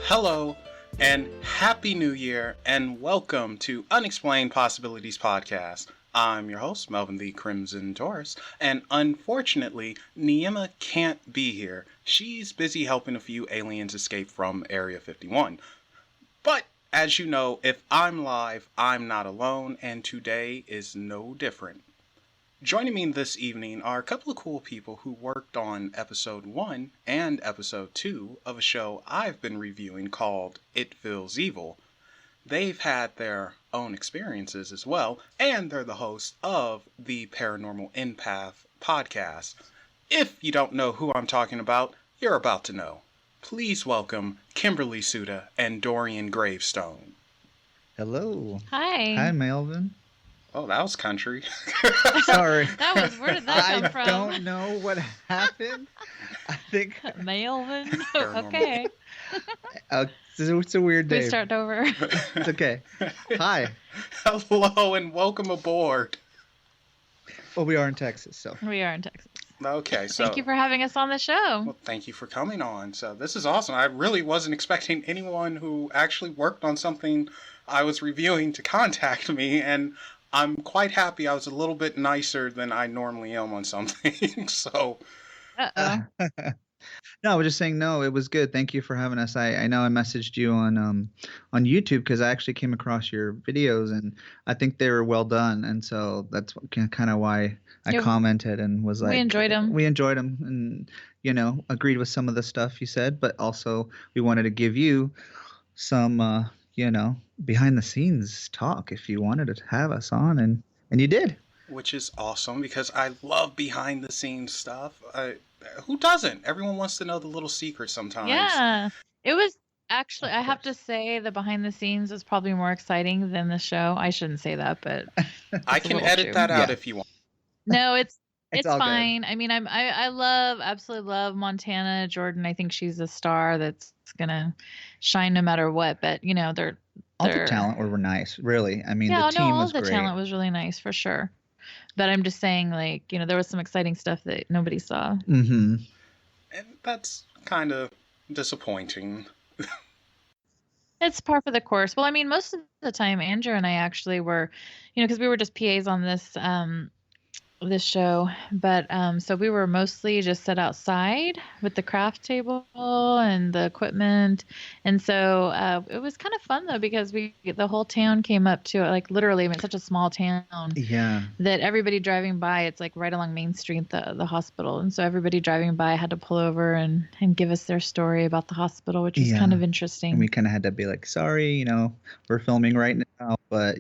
hello, and Happy New Year, and welcome to Unexplained Possibilities Podcast. I'm your host, Melvin the Crimson Taurus, and unfortunately, Niema can't be here. She's busy helping a few aliens escape from Area 51. But, as you know, if I'm live, I'm not alone, and today is no different. Joining me this evening are a couple of cool people who worked on episode 1 and episode 2 of a show I've been reviewing called It Feels Evil. They've had their own experiences as well, and they're the hosts of the Paranormal Empath Podcast. If you don't know who I'm talking about, you're about to know. Please welcome Kimberly, Suta, and Dorian Gravestone. Hello. Hi. Hi, Melvin. Oh, that was country. Sorry. Where did that come from? I don't know what happened. I think Melvin. Okay. It's a weird day. We start over. It's okay. Hi. Hello and welcome aboard. Well, we are in Texas, so. We are in Texas. Okay, so. Thank you for having us on the show. Well, thank you for coming on. So this is awesome. I really wasn't expecting anyone who actually worked on something I was reviewing to contact me, and I'm quite happy I was a little bit nicer than I normally am on something. So. Uh-oh. No, I was just saying, no, it was good. Thank you for having us. I know I messaged you on YouTube because I actually came across your videos and I think they were well done. And so that's kind of why I commented and was like, we enjoyed them. We enjoyed them and, agreed with some of the stuff you said, but also we wanted to give you some, behind the scenes talk if you wanted to have us on and you did. Which is awesome because I love behind the scenes stuff. Who doesn't? Everyone wants to know the little secrets sometimes. Yeah. It was actually, I have to say, the behind the scenes is probably more exciting than the show. I shouldn't say that, but I can edit that out if you want. No, it's fine. Good. I mean, absolutely love Montana Jordan. I think she's a star that's gonna shine no matter what. But they're all the talent were nice, really. I mean, the team was great. All the talent was really nice for sure. But I'm just saying, there was some exciting stuff that nobody saw. Mm-hmm. And that's kind of disappointing. It's par for the course. Well, I mean, most of the time, Andrew and I actually were, because we were just PAs on this show, but so we were mostly just set outside with the craft table and the equipment, and so it was kind of fun though because the whole town came up to it, like literally. I mean, it's such a small town, that everybody driving by, it's like right along Main Street, the hospital, and so everybody driving by had to pull over and give us their story about the hospital, which was kind of interesting. And we kind of had to be like, sorry, we're filming right now, but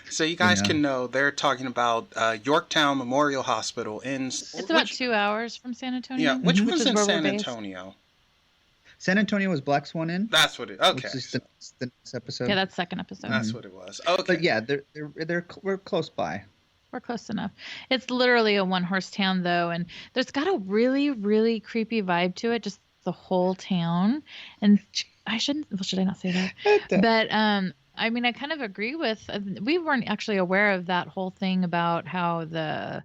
So you guys can know they're talking about Yorktown Memorial Hospital in. It's about 2 hours from San Antonio. Yeah, which one's in San Antonio? San Antonio was Black Swan Inn. That's what it. Okay. Which is the next episode. Yeah, that's second episode. That's what it was. Okay. But yeah, we're close by. We're close enough. It's literally a one-horse town though, and there's got a really, really creepy vibe to it. Just the whole town, and should I not say that? But I mean, I kind of agree with. We weren't actually aware of that whole thing about how the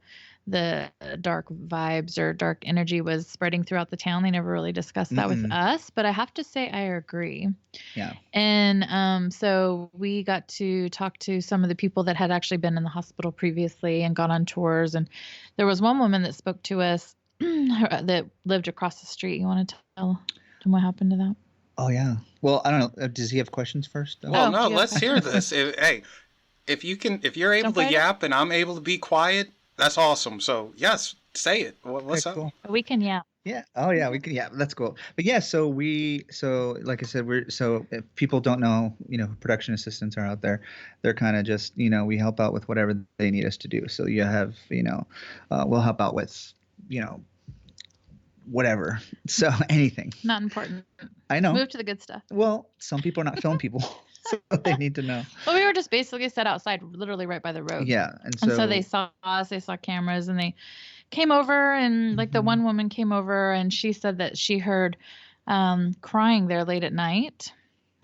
dark vibes or dark energy was spreading throughout the town. They never really discussed that with us, but I have to say I agree. Yeah. And so we got to talk to some of the people that had actually been in the hospital previously and gone on tours. And there was one woman that spoke to us that lived across the street. You want to tell them what happened to that? Oh, yeah. Well, I don't know. Does he have questions first? Well, no, let's hear this. If you're able to yap and I'm able to be quiet, that's awesome. So, yes, say it. What's up? Cool. We can yap. Yeah. Oh, yeah, we can yap. That's cool. But yeah, so like I said, if people don't know, production assistants are out there. They're kind of just, we help out with whatever they need us to do. So you have, we'll help out with, whatever. So anything. Not important. I know. Move to the good stuff. Well, some people are not film people, so they need to know. Well, we were just basically set outside, literally right by the road. Yeah, and so they saw us. They saw cameras, and they came over. And like the one woman came over, and she said that she heard crying there late at night.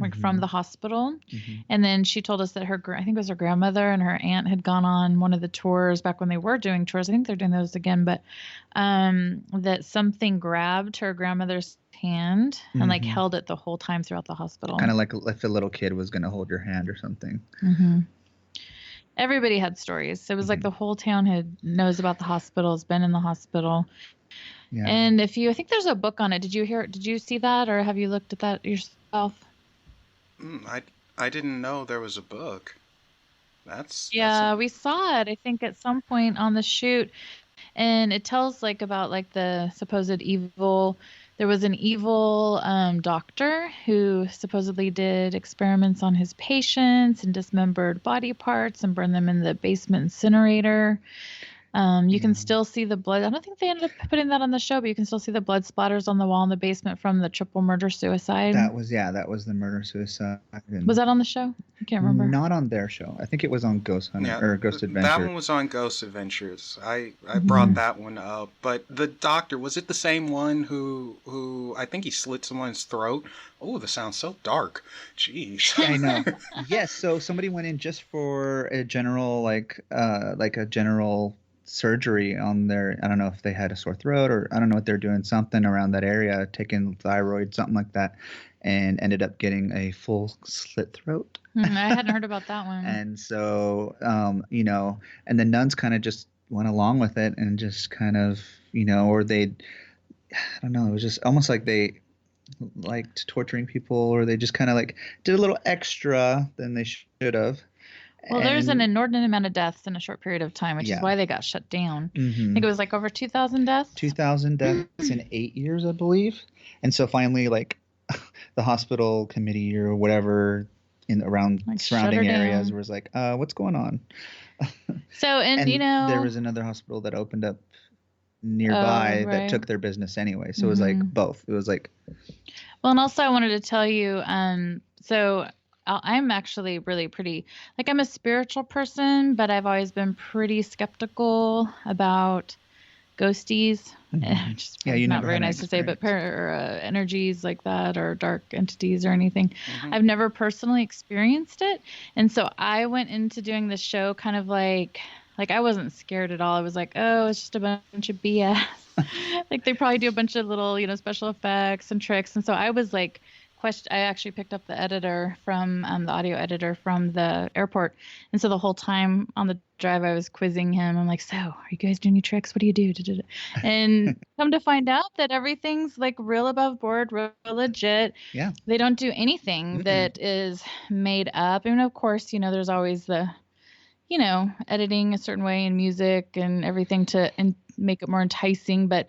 like from the hospital. Mm-hmm. And then she told us that I think it was her grandmother and her aunt had gone on one of the tours back when they were doing tours. I think they're doing those again, but that something grabbed her grandmother's hand and like held it the whole time throughout the hospital. Kind of like if a little kid was going to hold your hand or something. Everybody had stories. It was like the whole town knows about the hospital, has been in the hospital. Yeah. And I think there's a book on it. Did you see that, or have you looked at that yourself? I didn't know there was a book. We saw it, I think, at some point on the shoot. And it tells like about like the supposed evil. There was an evil doctor who supposedly did experiments on his patients and dismembered body parts and burned them in the basement incinerator. You can still see the blood. I don't think they ended up putting that on the show, but you can still see the blood splatters on the wall in the basement from the triple murder-suicide. That was the murder-suicide. Was that on the show? I can't remember. Not on their show. I think it was on Ghost Hunter or Ghost Adventures. That one was on Ghost Adventures. I brought that one up. But the doctor, was it the same one who I think he slit someone's throat? Oh, this sounds so dark. Jeez. I know. Yes, so somebody went in just for a general like a general surgery on their, I don't know if they had a sore throat or I don't know what they're doing, something around that area, taking thyroid, something like that, and ended up getting a full slit throat. I hadn't heard about that one. And so, and the nuns kind of just went along with it and just kind of, or I don't know, it was just almost like they liked torturing people, or they just kind of like did a little extra than they should have. Well, there's an inordinate amount of deaths in a short period of time, which is why they got shut down. I think it was like over 2,000 deaths. 2,000 deaths in 8 years, I believe. And so finally, like the hospital committee or whatever around like surrounding areas was like, what's going on? So, and there was another hospital that opened up nearby that took their business anyway. So it was like both. It was like. Well, and also I wanted to tell you, so I'm actually really pretty, like I'm a spiritual person, but I've always been pretty skeptical about ghosties. Just not very nice to say, but energies like that, or dark entities or anything. I've never personally experienced it. And so I went into doing this show kind of like I wasn't scared at all. I was like, oh, it's just a bunch of BS. Like they probably do a bunch of little, special effects and tricks. And so I was like, I actually picked up the editor from the audio editor from the airport. And so the whole time on the drive, I was quizzing him. I'm like, so are you guys doing any tricks? What do you do? And come to find out that everything's like real above board, real legit. Yeah. They don't do anything that is made up. And of course, there's always the, editing a certain way in music and everything to make it more enticing. But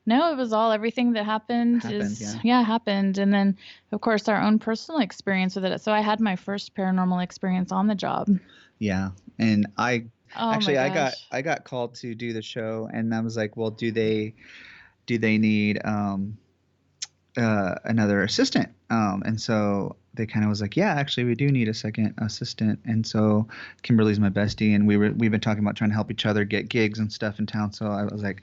no, it was everything that happened happened. And then of course our own personal experience with it. So I had my first paranormal experience on the job. Yeah. And I got called to do the show, and I was like, well, do they need another assistant? And so they kind of was like, yeah, actually we do need a second assistant. And so Kimberly's my bestie, and we've been talking about trying to help each other get gigs and stuff in town. So I was like,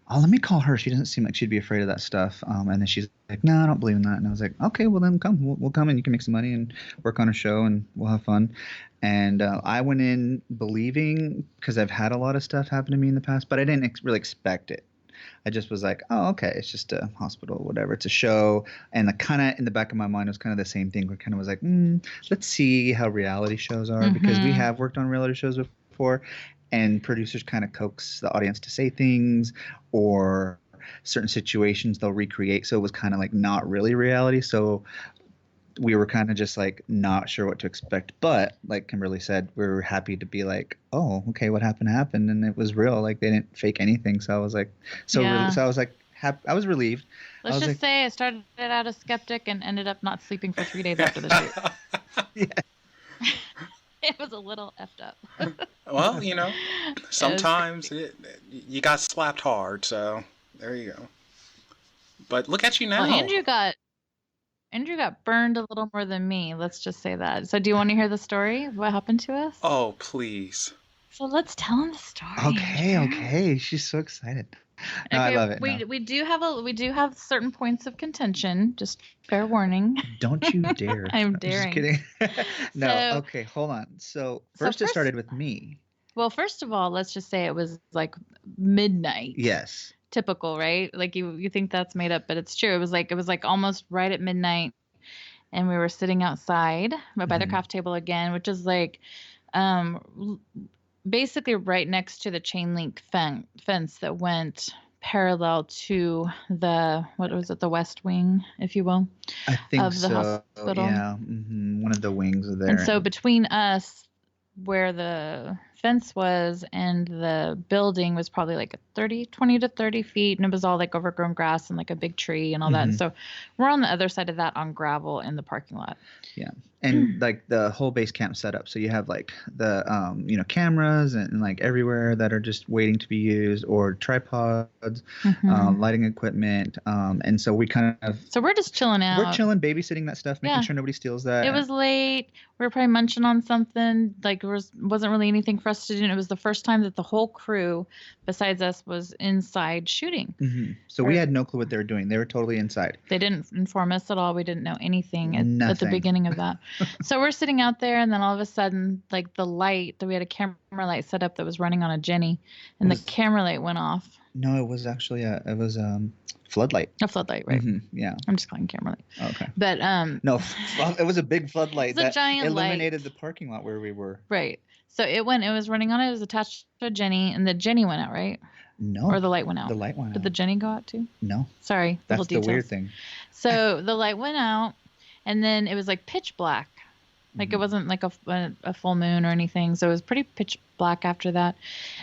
oh, let me call her. She doesn't seem like she'd be afraid of that stuff. And then she's like, no, I don't believe in that. And I was like, okay, well then come. We'll come and you can make some money and work on a show and we'll have fun. And I went in believing, because I've had a lot of stuff happen to me in the past, but I didn't really expect it. I just was like, oh, okay, it's just a hospital, whatever. It's a show. And kind of in the back of my mind was kind of the same thing. Where kind of was like, let's see how reality shows are, because we have worked on reality shows before. And producers kind of coax the audience to say things, or certain situations they'll recreate. So it was kind of like not really reality. So we were kind of just like not sure what to expect. But like Kimberly said, we were happy to be like, oh, okay, what happened. And it was real. Like they didn't fake anything. So I was like, so I was like, I was relieved. Let's just say I started out a skeptic and ended up not sleeping for 3 days after the shoot. Yeah. It was a little effed up. Well, sometimes you got slapped hard, so there you go. But look at you now. Well, Andrew got burned a little more than me. Let's just say that. So do you want to hear the story of what happened to us? Oh, please. So let's tell him the story. Okay. She's so excited. No, I love it. We do have certain points of contention. Just fair warning. Don't you dare. I'm Just daring. kidding. No, So- okay, hold on. So first it started with me. Well, first of all, let's just say it was like midnight. Yes. Typical, right? Like you think that's made up, but it's true. It was like almost right at midnight, and we were sitting outside by the craft table again, which is like basically right next to the chain link fence that went parallel to the west wing, if you will, I think of the so. hospital. Yeah. One of the wings of there. And so between us, where the fence was and the building was probably like 20 to 30 feet, and it was all like overgrown grass and like a big tree and all that. And so we're on the other side of that on gravel in the parking lot. Yeah. And like the whole base camp setup. So you have like the cameras and like everywhere that are just waiting to be used, or tripods, lighting equipment. And so we kind of we're just chilling out. We're chilling, babysitting that stuff, making sure nobody steals that. It was late. We were probably munching on something. Like wasn't really anything for us to do. And it was the first time that the whole crew, besides us, was inside shooting. So we had no clue what they were doing. They were totally inside. They didn't inform us at all. We didn't know anything at the Nothing. beginning of that. So we're sitting out there, and then all of a sudden, like the light, we had a camera light set up that was running on a Jenny, and the camera light went off. No, it was actually floodlight. A floodlight, right? Yeah. I'm just calling camera light. Okay. But no, it was a big floodlight It's a that giant illuminated light. the parking lot where we were. Right. So it was running on it. It was attached to a Jenny, and the Jenny went out, right? No. Or the light went out. The light went out. Did the Jenny go out too? No. Sorry. That's little the details. weird thing. So the light went out, and then it was like pitch black. Like it wasn't like a full moon or anything. So it was pretty pitch black after that.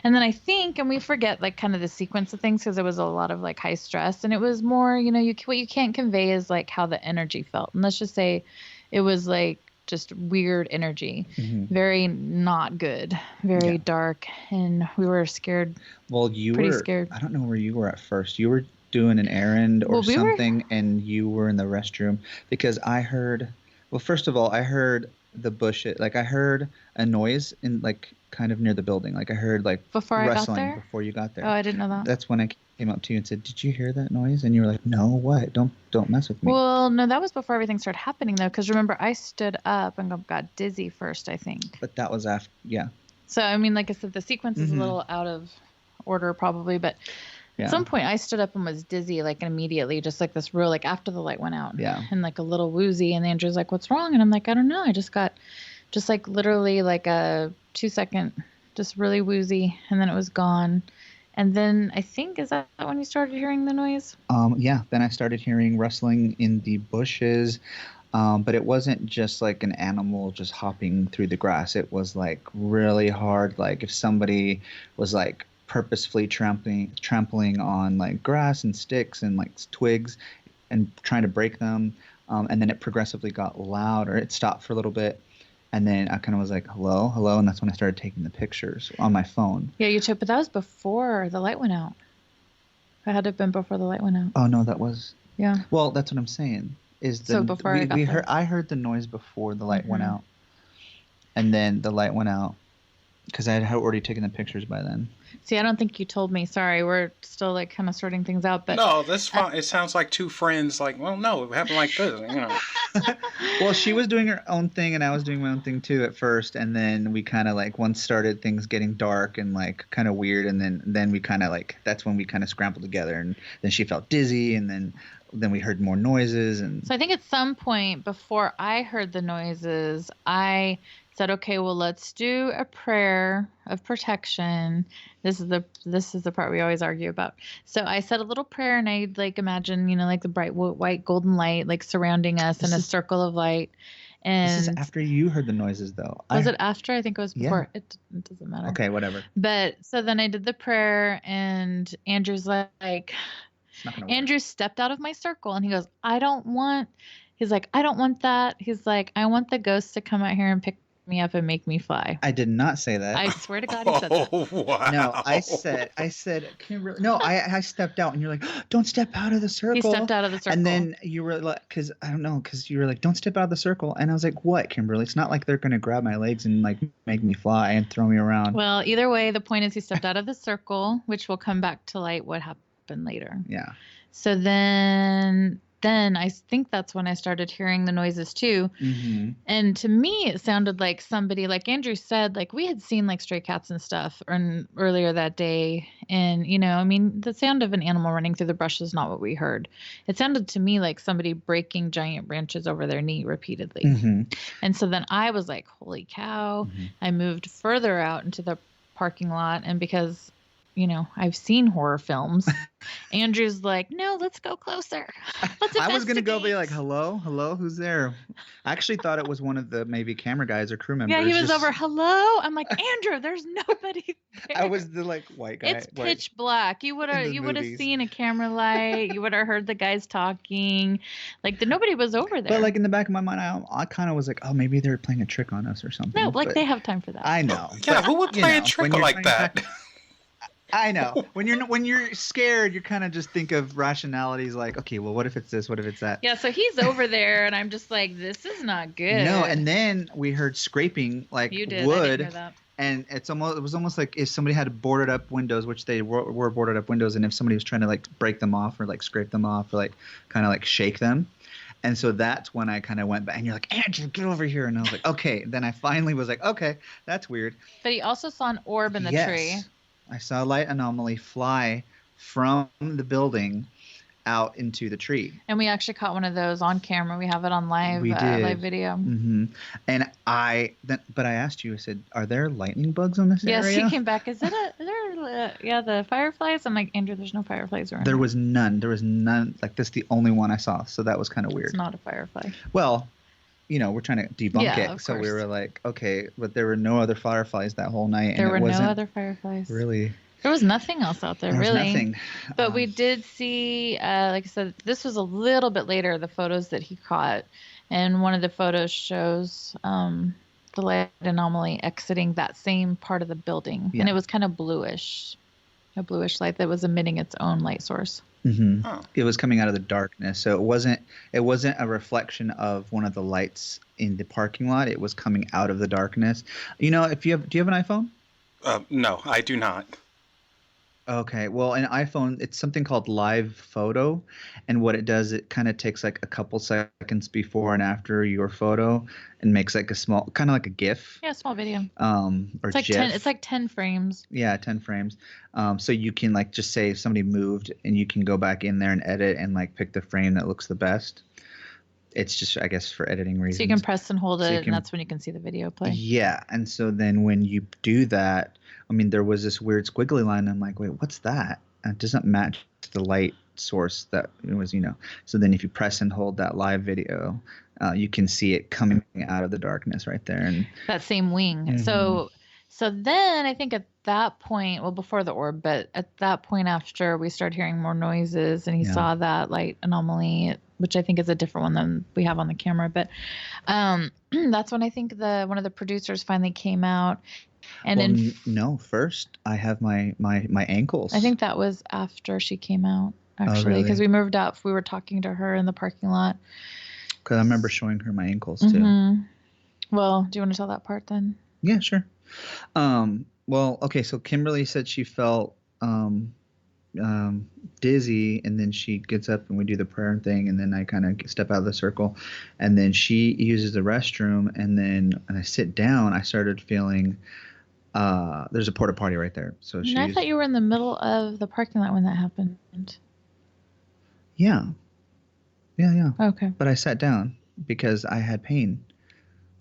And then I think, and we forget like kind of the sequence of things because there was a lot of like high stress, and it was more, what you can't convey is like how the energy felt. And let's just say it was like just weird energy, very not good, very dark. And we were scared. Well, pretty scared. I don't know where you were at first. You were doing an errand or something, and you were in the restroom because I heard, well, first of all, I heard the bushes. Like I heard a noise in like kind of near the building. Like I heard like before rustling I got there? before you got there. Oh, I didn't know that. That's when I came up to you and said, "Did you hear that noise?" And you were like, "No, what? Don't mess with me." Well, no, that was before everything started happening though, because remember I stood up and got dizzy first, I think. But that was after, yeah. So I mean, like I said, the sequence is a little out of order probably, but at some point I stood up and was dizzy like immediately, just like this real, like after the light went out. Yeah. And like a little woozy, and Andrew's like, "What's wrong?" And I'm like, "I don't know. I just got just like literally like a 2-second, just really woozy, and then it was gone." And then I think, is that when you started hearing the noise? Yeah. Then I started hearing rustling in the bushes, but it wasn't just like an animal just hopping through the grass. It was like really hard, like if somebody was like purposefully trampling on like grass and sticks and like twigs and trying to break them. And then it progressively got louder. It stopped for a little bit. And then I kind of was like, hello. And that's when I started taking the pictures on my phone. Yeah, you took, but that was before the light went out. It had to have been before the light went out. Oh, no, that was. Yeah. Well, that's what I'm saying. So before I heard the noise before the light went out. And then the light went out because I had already taken the pictures by then. See, I don't think you told me. Sorry, we're still like kind of sorting things out. But no, that's fine. It sounds like two friends. Like, well, no, it happened like this. Well, she was doing her own thing, and I was doing my own thing too at first, and then we kind of like once started things getting dark and like kind of weird, and then we kind of like that's when we kind of scrambled together, and then she felt dizzy, and then we heard more noises, and so I think at some point before I heard the noises, I said, okay, well, let's do a prayer of protection. This is the part we always argue about. So I said a little prayer, and I like imagine, like the bright white golden light like surrounding us in a circle of light. And this is after you heard the noises, though. Was it after? I think it was before. Yeah. It doesn't matter. Okay, whatever. But so then I did the prayer, and Andrew's like, Andrew stepped out of my circle, and he goes, He's like, I don't want that. He's like, I want the ghosts to come out here and pick me up and make me fly. I did not say that. I swear to God, he said that. Oh, wow. No, I said, Kimberly. No, I stepped out, and you're like, don't step out of the circle. He stepped out of the circle. And then you were like, because you were like, don't step out of the circle. And I was like, what, Kimberly? It's not like they're going to grab my legs and like make me fly and throw me around. Well, either way, the point is he stepped out of the circle, which will come back to light what happened later. Yeah. So then I think that's when I started hearing the noises too. Mm-hmm. And to me, it sounded like somebody, like Andrew said, like we had seen like stray cats and stuff earlier that day. And, you know, I mean, the sound of an animal running through the brush is not what we heard. It sounded to me like somebody breaking giant branches over their knee repeatedly. Mm-hmm. And so then I was like, holy cow. Mm-hmm. I moved further out into the parking lot. And because, you know, I've seen horror films, Andrew's like, no, let's go closer. Let's I was going to go be investigate. like, hello, who's there? I actually thought it was one of the maybe camera guys or crew members. Yeah, he was just- over, hello. I'm like, Andrew, there's nobody there. I was the like white guy. It's pitch black. You would have movies. seen a camera light. You would have heard the guys talking. Like nobody was over there. But like in the back of my mind, I kind of was like, oh, maybe they're playing a trick on us or something. no, like But they have time for that. I know. Yeah, but, who would you play know, a when trick you're like trying to- that? I know. When you're scared, you kind of just think of rationalities like, okay, well, what if it's this? What if it's that? Yeah, so he's over there, and I'm just like, this is not good. No, and then we heard scraping like you did. I wood, didn't hear that. and it was almost like if somebody had boarded up windows, which they were boarded up windows, and if somebody was trying to like break them off or like scrape them off or like kind of like shake them. And so that's when I kind of went back, and you're like, Andrew, get over here. And I was like, okay. Then I finally was like, okay, that's weird. But he also saw an orb in the tree. I saw a light anomaly fly from the building out into the tree. And we actually caught one of those on camera. We have it on live video. Mm-hmm. And but I asked you, I said, are there lightning bugs on this Yes, area? he came back. Is there the fireflies? I'm like, Andrew, there's no fireflies around. There was none. Like, this is the only one I saw. So that was kind of weird. It's not a firefly. Well, you know, we're trying to debunk Yeah, it. of So we course. were like, okay, but there were no other fireflies that whole night. There and were it no wasn't other fireflies. really. There was nothing else out there, There was really. nothing. But we did see, like I said, this was a little bit later, the photos that he caught. And one of the photos shows the light anomaly exiting that same part of the building. Yeah. And it was kind of bluish, a bluish light that was emitting its own light source. Mm-hmm. Oh. It was coming out of the darkness, so it wasn't a reflection of one of the lights in the parking lot. It was coming out of the darkness. You know, do you have an iPhone? No, I do not. Okay, well, an iPhone, it's something called Live Photo, and what it does, it kind of takes like a couple seconds before and after your photo, and makes like a small, kind of like a GIF. Yeah, small video. Or It's like GIF. 10. It's like 10 frames. Yeah, 10 frames. So you can like just say if somebody moved, and you can go back in there and edit and like pick the frame that looks the best. It's just, I guess, for editing reasons. So you can press and hold So you it, can- and that's when you can see the video play. Yeah, and so then when you do that, I mean, there was this weird squiggly line. I'm like, wait, what's that? And it doesn't match the light source that it was, you know. So then if you press and hold that live video, you can see it coming out of the darkness right there. And That same wing. Mhm. So then I think at that point, well, before the orb, but at that point after we started hearing more noises and he Yeah. saw that light anomaly, which I think is a different one than we have on the camera. But that's when I think one of the producers finally came out. And well, no, first I have my ankles. I think that was after she came out, actually, really? because we moved up. We were talking to her in the parking lot. because I remember showing her my ankles too. Mhm. Well, do you want to tell that part then? Yeah, sure. Well, okay, so Kimberly said she felt dizzy, and then she gets up and we do the prayer thing, and then I kind of step out of the circle, and then she uses the restroom, and then when I sit down, I started feeling there's a porta potty right there. So And I thought you were in the middle of the parking lot when that happened. yeah. Okay. But I sat down because I had pain.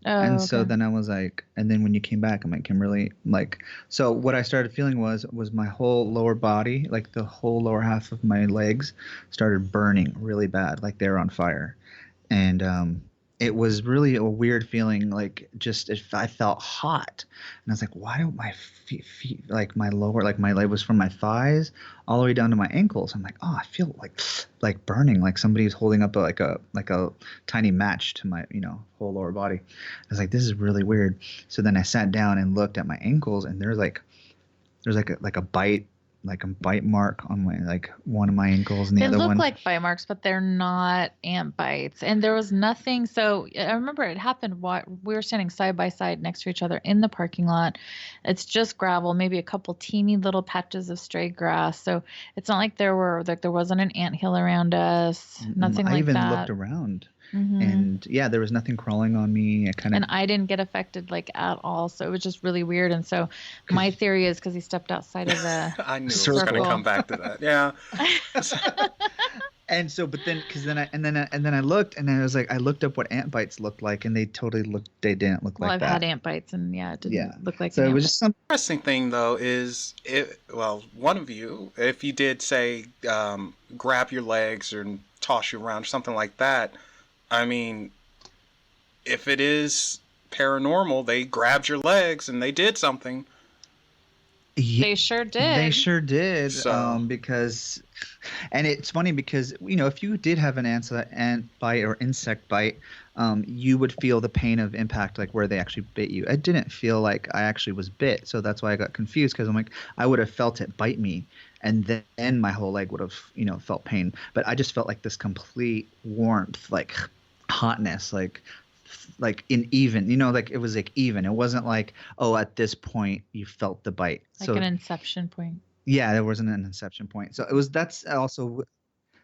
Oh, And so okay. then I was like, and then when you came back, I'm like, Kimberly, like, so what I started feeling was my whole lower body, like the whole lower half of my legs started burning really bad, like they were on fire. And it was really a weird feeling. Like just if I felt hot, and I was like, why don't my feet like my lower, like my leg was from my thighs all the way down to my ankles. I'm like, oh, I feel like burning, like somebody's holding up like a tiny match to my whole lower body. I was like, this is really weird. So then I sat down and looked at my ankles, and there's a bite. Like a bite mark on one of my ankles, and the other one. They look like bite marks, but they're not ant bites. And there was nothing. So I remember it happened. We were standing side by side next to each other in the parking lot. It's just gravel, maybe a couple teeny little patches of stray grass. So it's not like there wasn't an anthill around us. Nothing like that. I even looked around. Mm-hmm. And yeah, there was nothing crawling on me. And I didn't get affected at all. So it was just really weird. And so my theory is because he stepped outside of the I knew it was going to come back to that. Yeah. And so, but then, then I looked, and I was like, I looked up what ant bites looked like, and they didn't look like that. Well, I've had ant bites, and it didn't look like. So it was just some interesting thing, though, is one of you, if you did say grab your legs or toss you around or something like that. I mean, if it is paranormal, they grabbed your legs and they did something. They sure did. They sure did. So. Because, and it's funny because, if you did have an ant bite or insect bite, you would feel the pain of impact, like where they actually bit you. I didn't feel like I actually was bit. So that's why I got confused, because I'm like, I would have felt it bite me. And then my whole leg would have, felt pain. But I just felt like this complete warmth, like hotness, like in even, like it was like even. It wasn't like, oh, at this point you felt the bite. Like an inception point. Yeah, there wasn't an inception point. So that's also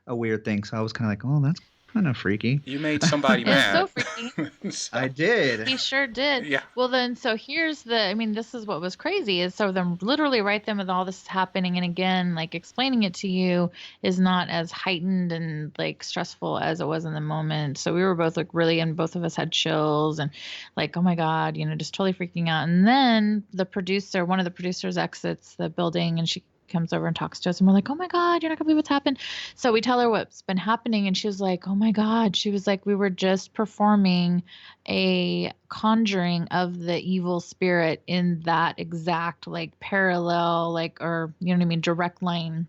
a weird thing. So I was kind of like, oh, that's kind of freaky. You made somebody mad. It's so freaky. I did. He sure did. Yeah. Well, then, so here's this is what was crazy is so them literally right then with all this happening, and again, like explaining it to you is not as heightened and like stressful as it was in the moment. So we were both like really, and both of us had chills and like, oh my God, just totally freaking out. And then one of the producers exits the building, and she comes over and talks to us, and we're like, oh my God, you're not gonna believe what's happened. So we tell her what's been happening, and she was like, oh my God. She was like, we were just performing a conjuring of the evil spirit in that exact like parallel, like, or direct line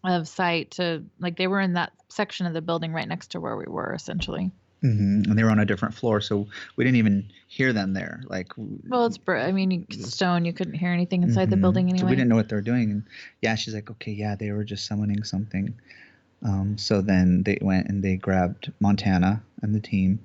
of sight to, like, they were in that section of the building right next to where we were essentially. Mm-hmm. And they were on a different floor, so we didn't even hear them there. Like, well, it's stone. You couldn't hear anything inside the building anyway. So we didn't know what they were doing. And yeah, she's like, okay, yeah, they were just summoning something. So then they went and they grabbed Montana and the team,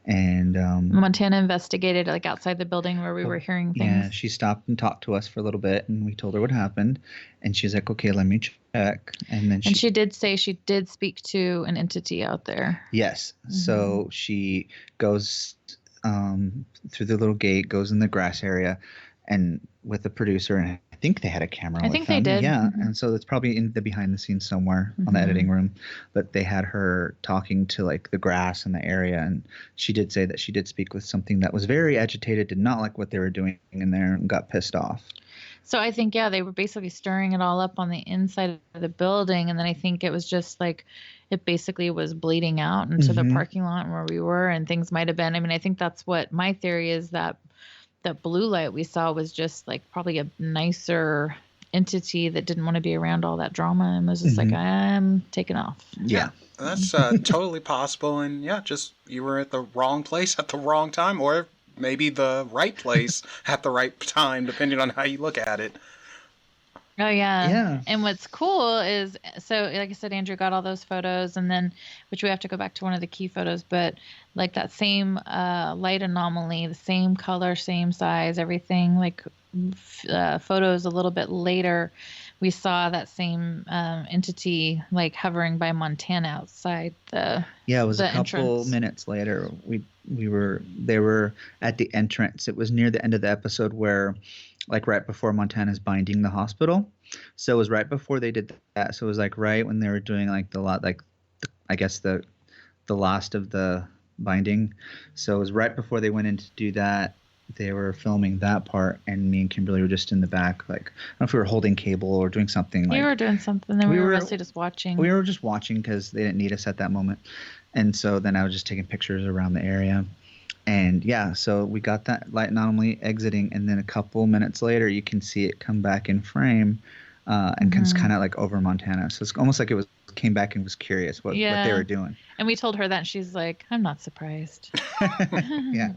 and Montana investigated like outside the building where we were hearing things. Yeah, she stopped and talked to us for a little bit, and we told her what happened, and she's like, okay, let me check. And then she did say she did speak to an entity out there. Yes. Mm-hmm. So she goes through the little gate, goes in the grass area, and with the producer, and I think they had a camera. I think they did. Yeah, mm-hmm. And so it's probably in the behind the scenes somewhere on the editing room, but they had her talking to like the grass in the area, and she did say that she did speak with something that was very agitated, did not like what they were doing in there, and got pissed off. So I think, they were basically stirring it all up on the inside of the building, and then I think it was just like it basically was bleeding out into the parking lot where we were, and things might have been. I think that's what my theory is, that blue light we saw was just like probably a nicer entity that didn't want to be around all that drama and was just like, I'm taking off. Yeah. That's totally possible. And yeah, just you were at the wrong place at the wrong time, or maybe the right place at the right time, depending on how you look at it. Oh, yeah. Yeah. And what's cool is, so like I said, Andrew got all those photos, and then, which we have to go back to one of the key photos, but like that same light anomaly, the same color, same size, everything, like photos a little bit later, we saw that same entity like hovering by Montana outside the Yeah, it was a couple entrance. Minutes later. They were at the entrance. It was near the end of the episode where, like, right before Montana's binding the hospital. So it was right before they did that. So it was like right when they were doing like I guess the last of the binding. So it was right before they went in to do that. They were filming that part, and me and Kimberly were just in the back, like, I don't know if we were holding cable or doing something. We were doing something, then we were mostly just watching. We were just watching because they didn't need us at that moment. And so then I was just taking pictures around the area. And yeah, so we got that light anomaly exiting, and then a couple minutes later, you can see it come back in frame, and it's kind of like over Montana. So it's almost like it was came back and was curious what they were doing. And we told her that, and she's like, "I'm not surprised." Yeah.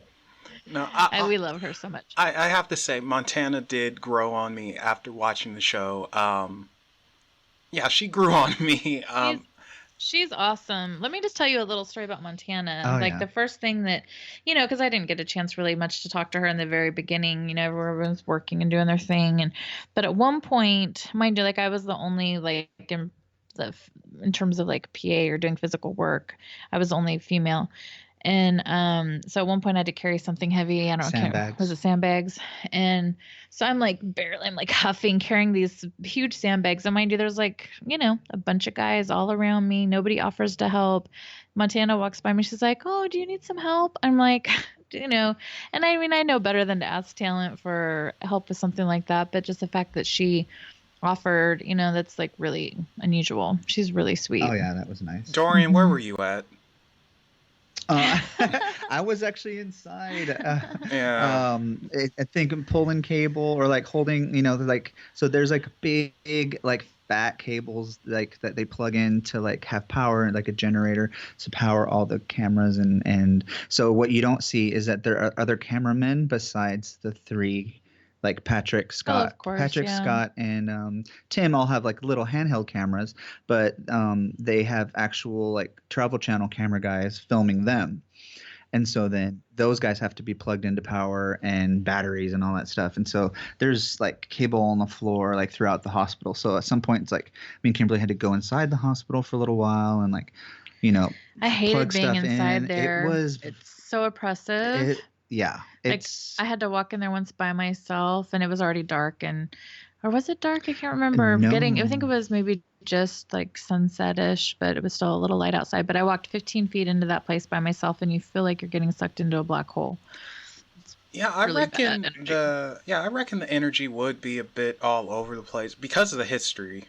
No, we love her so much. I have to say, Montana did grow on me after watching the show. Yeah, she grew on me. She's awesome. Let me just tell you a little story about Montana. The first thing that, because I didn't get a chance really much to talk to her in the very beginning, everyone was working and doing their thing. But at one point, mind you, I was the only, in terms of PA or doing physical work, I was the only female. And so at one point I had to carry something heavy. I don't know. Was it sandbags? And so I'm barely, I'm huffing, carrying these huge sandbags. And mind you, there's a bunch of guys all around me. Nobody offers to help. Montana walks by me. She's like, "Oh, do you need some help?" I'm like, and I mean, I know better than to ask talent for help with something like that. But just the fact that she offered, that's really unusual. She's really sweet. Oh yeah, that was nice. Dorian, where were you at? I was actually inside. I think pulling cable or holding, so there's big fat cables that they plug in to have power and a generator to power all the cameras and so what you don't see is that there are other cameramen besides the three. Patrick, Scott, Scott, and Tim all have little handheld cameras, but they have actual Travel Channel camera guys filming them, and so then those guys have to be plugged into power and batteries and all that stuff, and so there's cable on the floor throughout the hospital. So at some point it's me and Kimberly had to go inside the hospital for a little while and I hated plug being stuff inside in. there. It's so oppressive. Yeah, I had to walk in there once by myself, and it was already dark, or was it dark? I can't remember. No. I think it was maybe just sunset-ish, but it was still a little light outside. But I walked 15 feet into that place by myself, and you feel like you're getting sucked into a black hole. I reckon the energy would be a bit all over the place because of the history.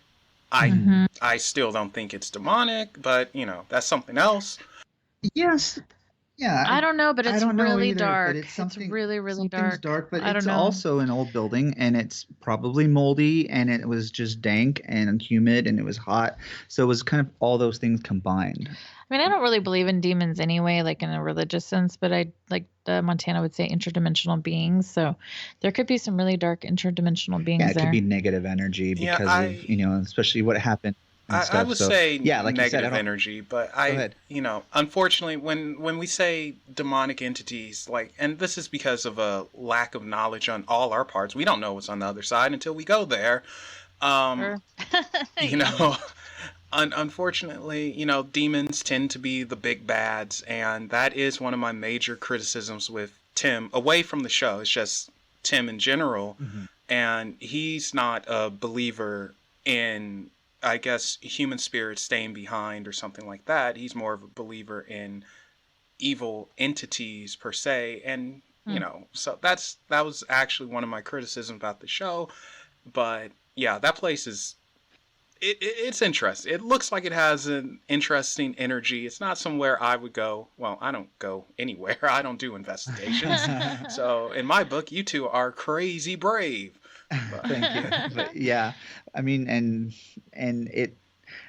I still don't think it's demonic, but that's something else. Yes. Yeah, I don't know, but it's really either, dark. It's really, really dark. But it's also an old building, and it's probably moldy, and it was just dank and humid, and it was hot. So it was kind of all those things combined. I mean, I don't really believe in demons anyway, in a religious sense, but I Montana would say interdimensional beings. So there could be some really dark interdimensional beings there. Yeah, it could be negative energy because of, especially what happened. I would say negative energy, but unfortunately, when we say demonic entities, and this is because of a lack of knowledge on all our parts, we don't know what's on the other side until we go there. Sure. Unfortunately, demons tend to be the big bads, and that is one of my major criticisms with Tim, away from the show. It's just Tim in general, and he's not a believer in, I guess, human spirits staying behind or something like that. He's more of a believer in evil entities per se. And, so that was actually one of my criticisms about the show. But yeah, that place is, it's interesting. It looks like it has an interesting energy. It's not somewhere I would go. Well, I don't go anywhere. I don't do investigations. So in my book, you two are crazy brave. Thank you. But yeah, I mean, and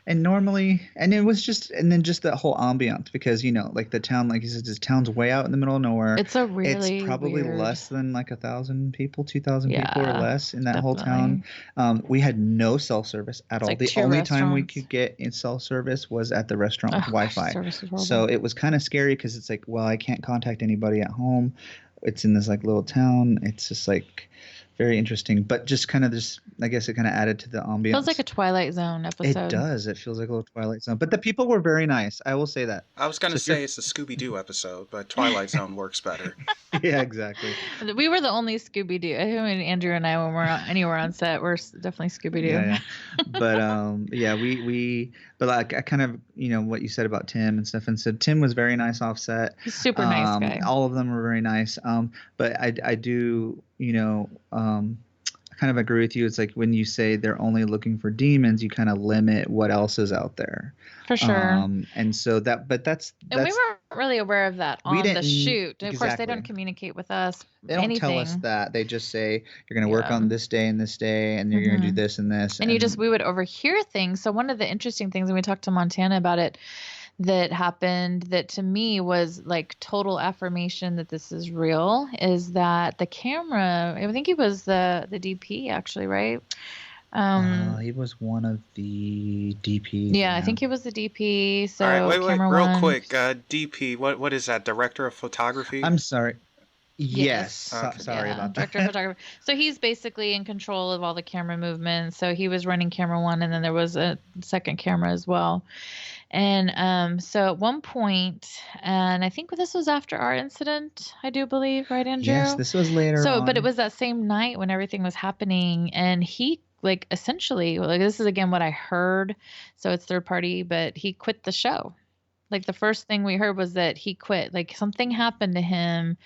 normally, and it was just, and then just that whole ambiance because the town, like you said, this town's way out in the middle of nowhere. It's probably weird. Less than 1,000 people, 2,000 people or less in that whole definitely. town. We had no cell service at all. The only time we could get in cell service was at the restaurant with Wi-Fi. So it was kind of scary because it's well, I can't contact anybody at home. It's in this little town. It's just very interesting, but just kind of this, I guess it kind of added to the ambiance. Feels like a Twilight Zone episode. It does. It feels like a little Twilight Zone. But the people were very nice. I will say that. I was going to say it's a Scooby-Doo episode, but Twilight Zone works better. Yeah, exactly. We were the only Scooby-Doo. I mean, Andrew and I, when we're anywhere on set, we're definitely Scooby-Doo. Yeah. But but I kind of, what you said about Tim and stuff, and said Tim was very nice offset. He's a super nice guy. All of them were very nice. But I do, kind of agree with you. It's like when you say they're only looking for demons, you kind of limit what else is out there. For sure. And so that's And we weren't really aware of that we on the didn't- shoot. Of course, they exactly. don't communicate with us. They don't tell us anything. that. They just say you're going to work Yeah. on this day and this day, and you're going to do this and this. And we would overhear things. So one of the interesting things, and we talked to Montana about it, that happened that to me was like total affirmation that this is real, is that the camera, I think he was the DP actually, right? He was one of the DPs. Yeah, I think he was the DP. So All right, wait, camera real one. quick. DP, what is that? Director of Photography? I'm sorry. Yes. Sorry about that. Director of photography. So he's basically in control of all the camera movements. So he was running camera one, and then there was a second camera as well. And so at one point, and I think this was after our incident, I do believe, right, Andrew? Yes, this was later on. But it was that same night when everything was happening, and he essentially, this is again what I heard. So it's third party, but he quit the show. Like the first thing we heard was that he quit. Like something happened to him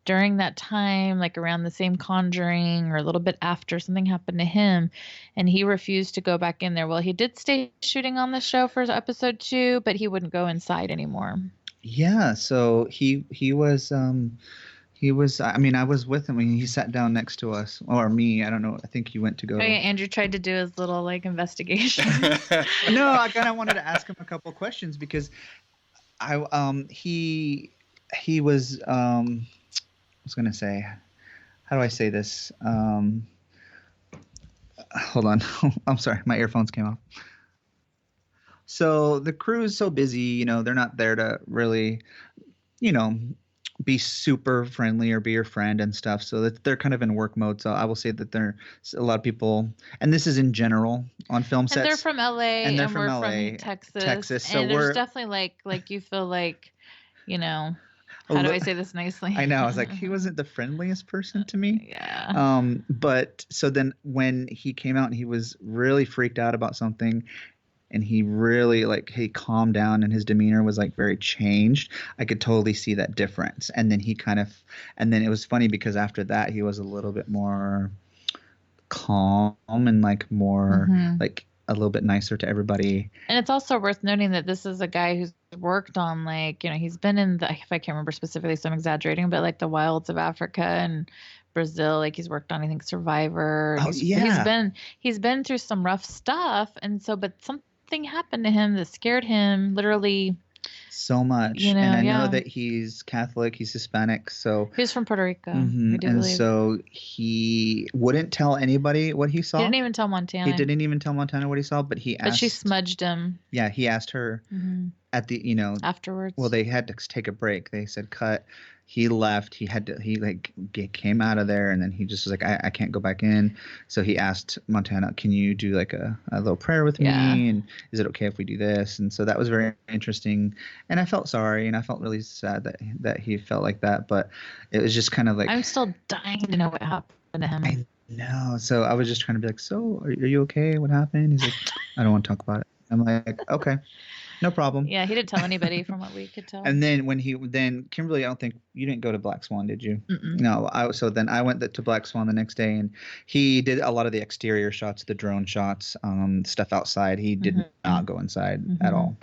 during that time, like around the same Conjuring or a little bit after, something happened to him and he refused to go back in there. Well, he did stay shooting on the show for episode 2, but he wouldn't go inside anymore. Yeah. So he was, I mean, I was with him when he sat down next to us, or me. I don't know. I think he went to go. Oh, yeah, Andrew tried to do his little investigation. No, I kind of wanted to ask him a couple questions because he was I was gonna say, how do I say this? Hold on. I'm sorry, my earphones came off. So the crew is so busy, they're not there to really, be super friendly or be your friend and stuff. So that they're kind of in work mode. So I will say that there's a lot of people, and this is in general on film sets. And they're from LA, and we're from Texas. So and there's definitely like you feel like, how do I say this nicely? I know. I was like, he wasn't the friendliest person to me. Yeah. But so then when he came out and he was really freaked out about something, and he really he calmed down and his demeanor was very changed. I could totally see that difference. And then and then it was funny because after that he was a little bit more calm and more a little bit nicer to everybody. And it's also worth noting that this is a guy who's worked on he's been in if I can't remember specifically, so I'm exaggerating, but the wilds of Africa and Brazil, he's worked on, I think, Survivor. Oh, yeah. He's been through some rough stuff, and so but something happened to him that scared him literally so much. And I know that he's Catholic, he's Hispanic, so he's from Puerto Rico. And believe. So he wouldn't tell anybody what he saw. He didn't even tell Montana. He didn't even tell Montana what he saw, but he asked. But she smudged him. Yeah, he asked her at the afterwards. Well, they had to take a break. They said cut. He left. He came out of there, and then he just was like, I can't go back in. So he asked Montana, can you do a little prayer with me? And is it okay if we do this? And so that was very interesting. And I felt sorry, and I felt really sad that he felt like that. But it was just kind of I'm still dying to know what happened to him. I know. So I was just trying to be like, so are you okay? What happened? He's like, I don't want to talk about it. I'm like, okay. No problem. Yeah, he didn't tell anybody from what we could tell. And then Kimberly, I don't think you didn't go to Black Swan, did you? Mm-mm. No. So then I went to Black Swan the next day, and he did a lot of the exterior shots, the drone shots, stuff outside. He did not go inside at all.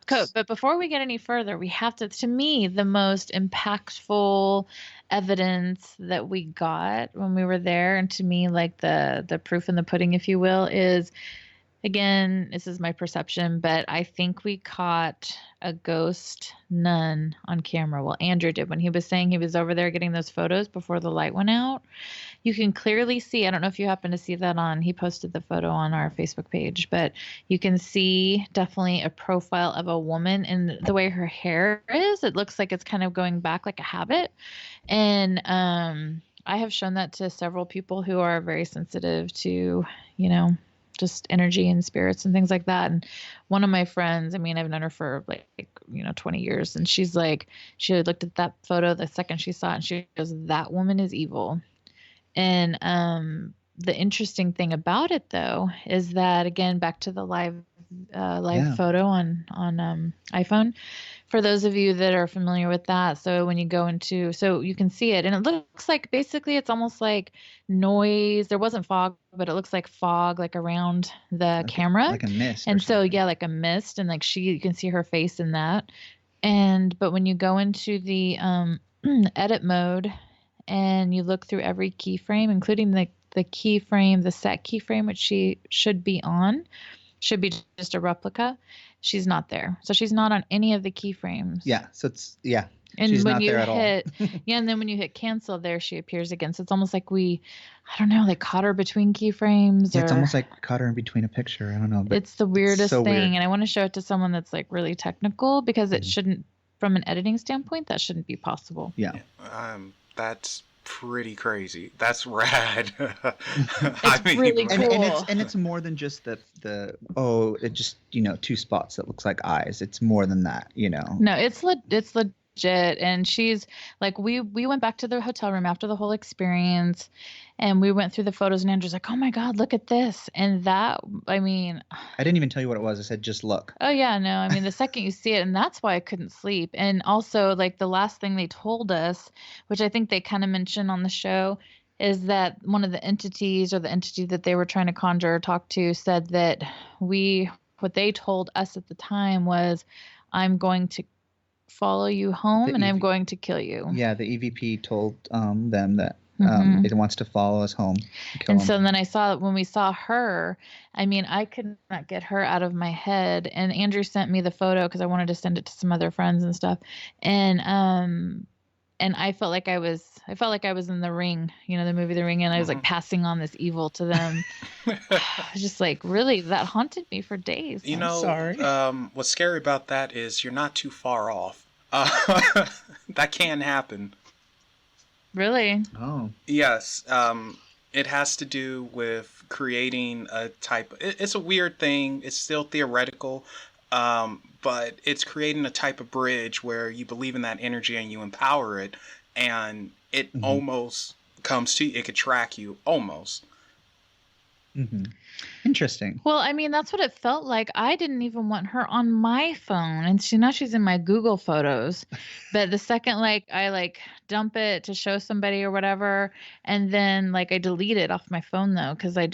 Cool. But before we get any further, we have to me, the most impactful evidence that we got when we were there, and to me, the proof in the pudding, if you will, is, again, this is my perception, but I think we caught a ghost nun on camera. Well, Andrew did when he was saying he was over there getting those photos before the light went out. You can clearly see, I don't know if you happen to see that he posted the photo on our Facebook page, but you can see definitely a profile of a woman, and the way her hair is, it looks like it's kind of going back like a habit. And I have shown that to several people who are very sensitive to, just energy and spirits and things like that. And one of my friends, I've known her for 20 years, and she looked at that photo the second she saw it, and she goes, that woman is evil. And the interesting thing about it, though, is that, again, back to the live photo on iPhone, for those of you that are familiar with that, so when you go into, so you can see it, and it looks like basically it's almost like noise. There wasn't fog, but it looks like fog, like around the camera, like a mist. and so yeah, like a mist, and like you can see her face in that. But when you go into the edit mode and you look through every keyframe, including the keyframe, the set keyframe, which she should be on, should be just a replica. She's not there. So she's not on any of the keyframes. Yeah. So And she's when not you there at all. yeah, and then when you hit cancel, there she appears again. So it's almost like I don't know, like caught her between keyframes. Yeah, it's almost like caught her in between a picture. I don't know. But it's the weirdest so thing. weird. And I want to show it to someone that's like really technical, because it shouldn't, from an editing standpoint, that shouldn't be possible. Yeah. That's pretty crazy. That's rad. It's really cool. And it's more than just it just, two spots that looks like eyes. It's more than that, No, it's legit. And she's like, we went back to the hotel room after the whole experience, and we went through the photos, and Andrew's like, oh my God, look at this. And that, I didn't even tell you what it was. I said, just look. Oh yeah, no, the second you see it, and that's why I couldn't sleep. And also, like, the last thing they told us, which I think they kind of mentioned on the show, is that one of the entities, or the entity that they were trying to conjure or talk to, said that what they told us at the time was, I'm going to follow you home, and I'm going to kill you. Yeah, the EVP told them that it wants to follow us home. And so then when we saw her, I could not get her out of my head. And Andrew sent me the photo because I wanted to send it to some other friends and stuff. And I felt like I was in The Ring, the movie The Ring, and I was like passing on this evil to them. Just like, really, that haunted me for days. Sorry. What's scary about that is you're not too far off. That can happen. Really? Oh. Yes. It has to do with creating a type. It's a weird thing. It's still theoretical. But it's creating a type of bridge where you believe in that energy and you empower it, and it almost comes to you. It could track you almost. Mm-hmm. Interesting. Well, that's what it felt like. I didn't even want her on my phone, and she's in my Google Photos. But the second I dump it to show somebody or whatever, and then I delete it off my phone though, because I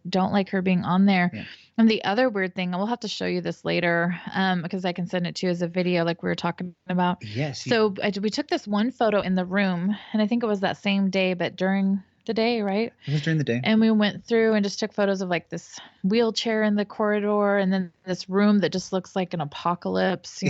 don't like her being on there. Yeah. And the other weird thing, we'll have to show you this later, because I can send it to you as a video, like we were talking about. Yes. So we took this one photo in the room, and I think it was that same day, but during the day, right? It was during the day. And we went through and just took photos of this wheelchair in the corridor, and then this room that just looks like an apocalypse,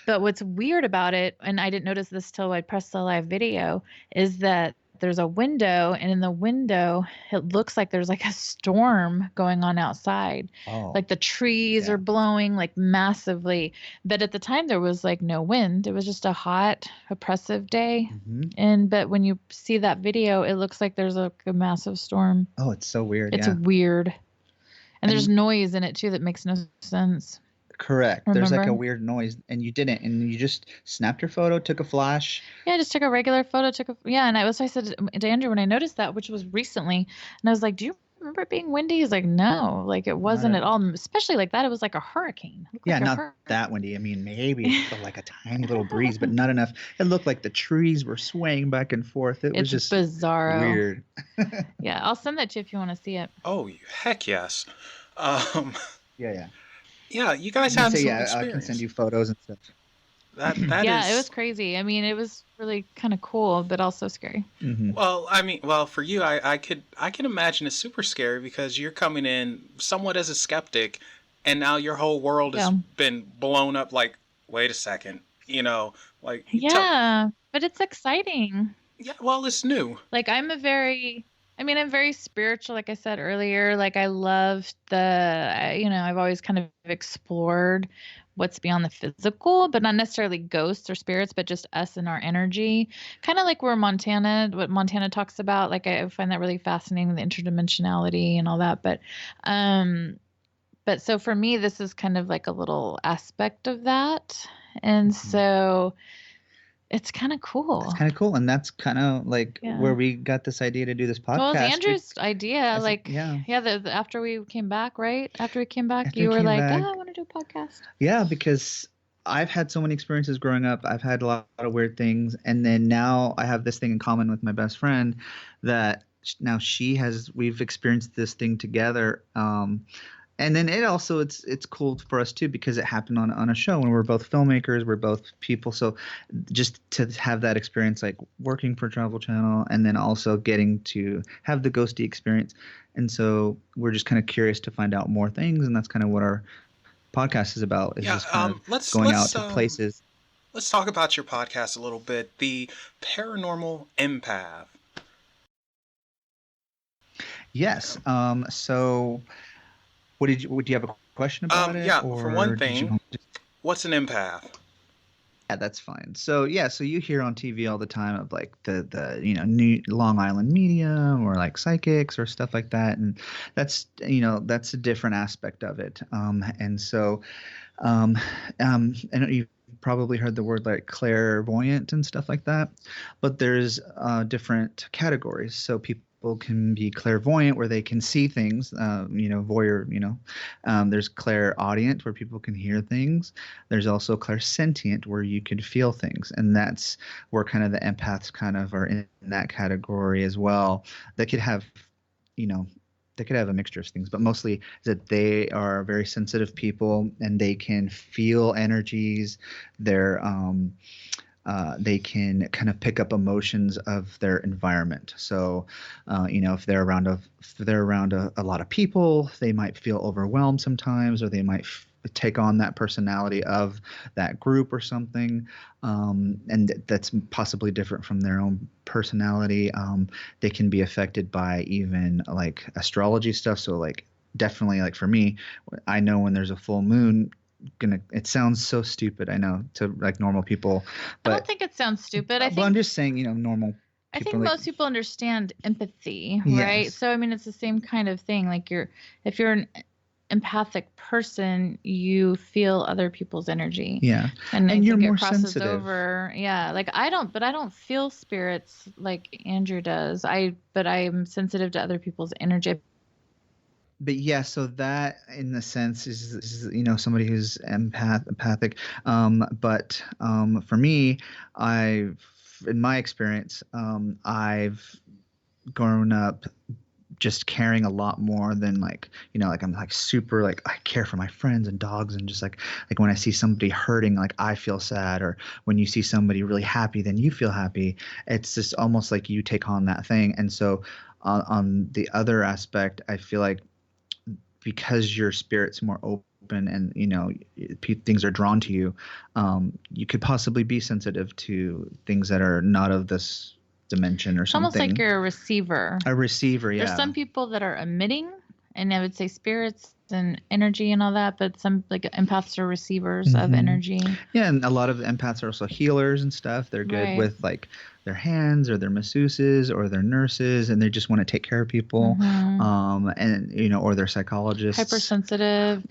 But what's weird about it, and I didn't notice this till I pressed the live video, is that there's a window, and in the window it looks like there's a storm going on outside. Oh. The trees are blowing massively, but at the time there was no wind. It was just a hot, oppressive day. But when you see that video, it looks like there's a massive storm. Oh, it's so weird. It's weird. And there's noise in it too that makes no sense. Correct. Remember? There's a weird noise, and you didn't, and you just snapped your photo, took a flash. Yeah, I just took a regular photo, and I said to Andrew when I noticed that, which was recently, and I was like, do you remember it being windy? He's like, no, it wasn't at all, especially like that. It was like a hurricane. Yeah, not that windy. Maybe a tiny little breeze, but not enough. It looked like the trees were swaying back and forth. It was just bizarro. Weird. Yeah, I'll send that to you if you want to see it. Oh, heck yes. Yeah. Yeah, you guys have some experience. I can send you photos and stuff. That it was crazy. It was really kind of cool, but also scary. Mm-hmm. Well, for you, I can imagine it's super scary because you're coming in somewhat as a skeptic, and now your whole world has been blown up. Wait a second, Yeah, but it's exciting. Yeah, well, it's new. I'm very spiritual, like I said earlier. I love I've always kind of explored what's beyond the physical, but not necessarily ghosts or spirits, but just us and our energy. Kind of like what Montana talks about. I find that really fascinating, the interdimensionality and all that. But so for me, this is kind of a little aspect of that. And so it's kind of cool. It's kind of cool. And that's kind of where we got this idea to do this podcast. Well, it was Andrew's idea. After we came back, right? After we came back, you were like, I want to do a podcast. Yeah, because I've had so many experiences growing up. I've had a lot of weird things, and then now I have this thing in common with my best friend that now we've experienced this thing together. And then it's cool for us too because it happened on a show and we're both filmmakers, we're both people. So just to have that experience, like working for Travel Channel, and then also getting to have the ghosty experience. And so we're just kind of curious to find out more things, and that's kind of what our podcast is about. Is just kind of going out to places. Let's talk about your podcast a little bit. The Paranormal Empath. Yes. So. Would you have a question about it? Yeah, for one thing, what's an empath? Yeah, that's fine. So you hear on TV all the time of like the New Long Island medium or like psychics or stuff like that, and that's a different aspect of it. And so, and you've probably heard the word like clairvoyant and stuff like that, but there's different categories. So people can be clairvoyant where they can see things, voyeur, there's clairaudient where people can hear things. There's also clairsentient where you can feel things. And that's where kind of the empaths kind of are in that category as well. They could have, they could have a mixture of things, but mostly that they are very sensitive people and they can feel energies. They can kind of pick up emotions of their environment. So, if they're around a lot of people, they might feel overwhelmed sometimes, or they might take on that personality of that group or something. And that's possibly different from their own personality. They can be affected by even like astrology stuff. So like definitely like for me, I know when there's a full moon. It sounds so stupid, I know, to like normal people, but I don't think it sounds stupid. I'm just saying, normal people. I think most people understand empathy, right? Yes. So I mean, it's the same kind of thing. Like if you're an empathic person, you feel other people's energy. Yeah. And you're more crosses sensitive. Over. Yeah. Like I don't feel spirits like Andrew does. But I'm sensitive to other people's energy. But yeah, so that in the sense is somebody who's empathic. But for me, in my experience, I've grown up just caring a lot more than like I'm like super like I care for my friends and dogs, and just like when I see somebody hurting, like I feel sad, or when you see somebody really happy, then you feel happy. It's just almost like you take on that thing. And so on the other aspect, I feel like because your spirit's more open and things are drawn to you, you could possibly be sensitive to things that are not of this dimension or something. Almost like you're a receiver. A receiver, yeah. There's some people that are emitting, and I would say spirits and energy and all that, but some like empaths are receivers of energy. Yeah, and a lot of the empaths are also healers and stuff. They're good with like their hands, or their masseuses, or their nurses, and they just want to take care of people. And or they're psychologists. Hypersensitive.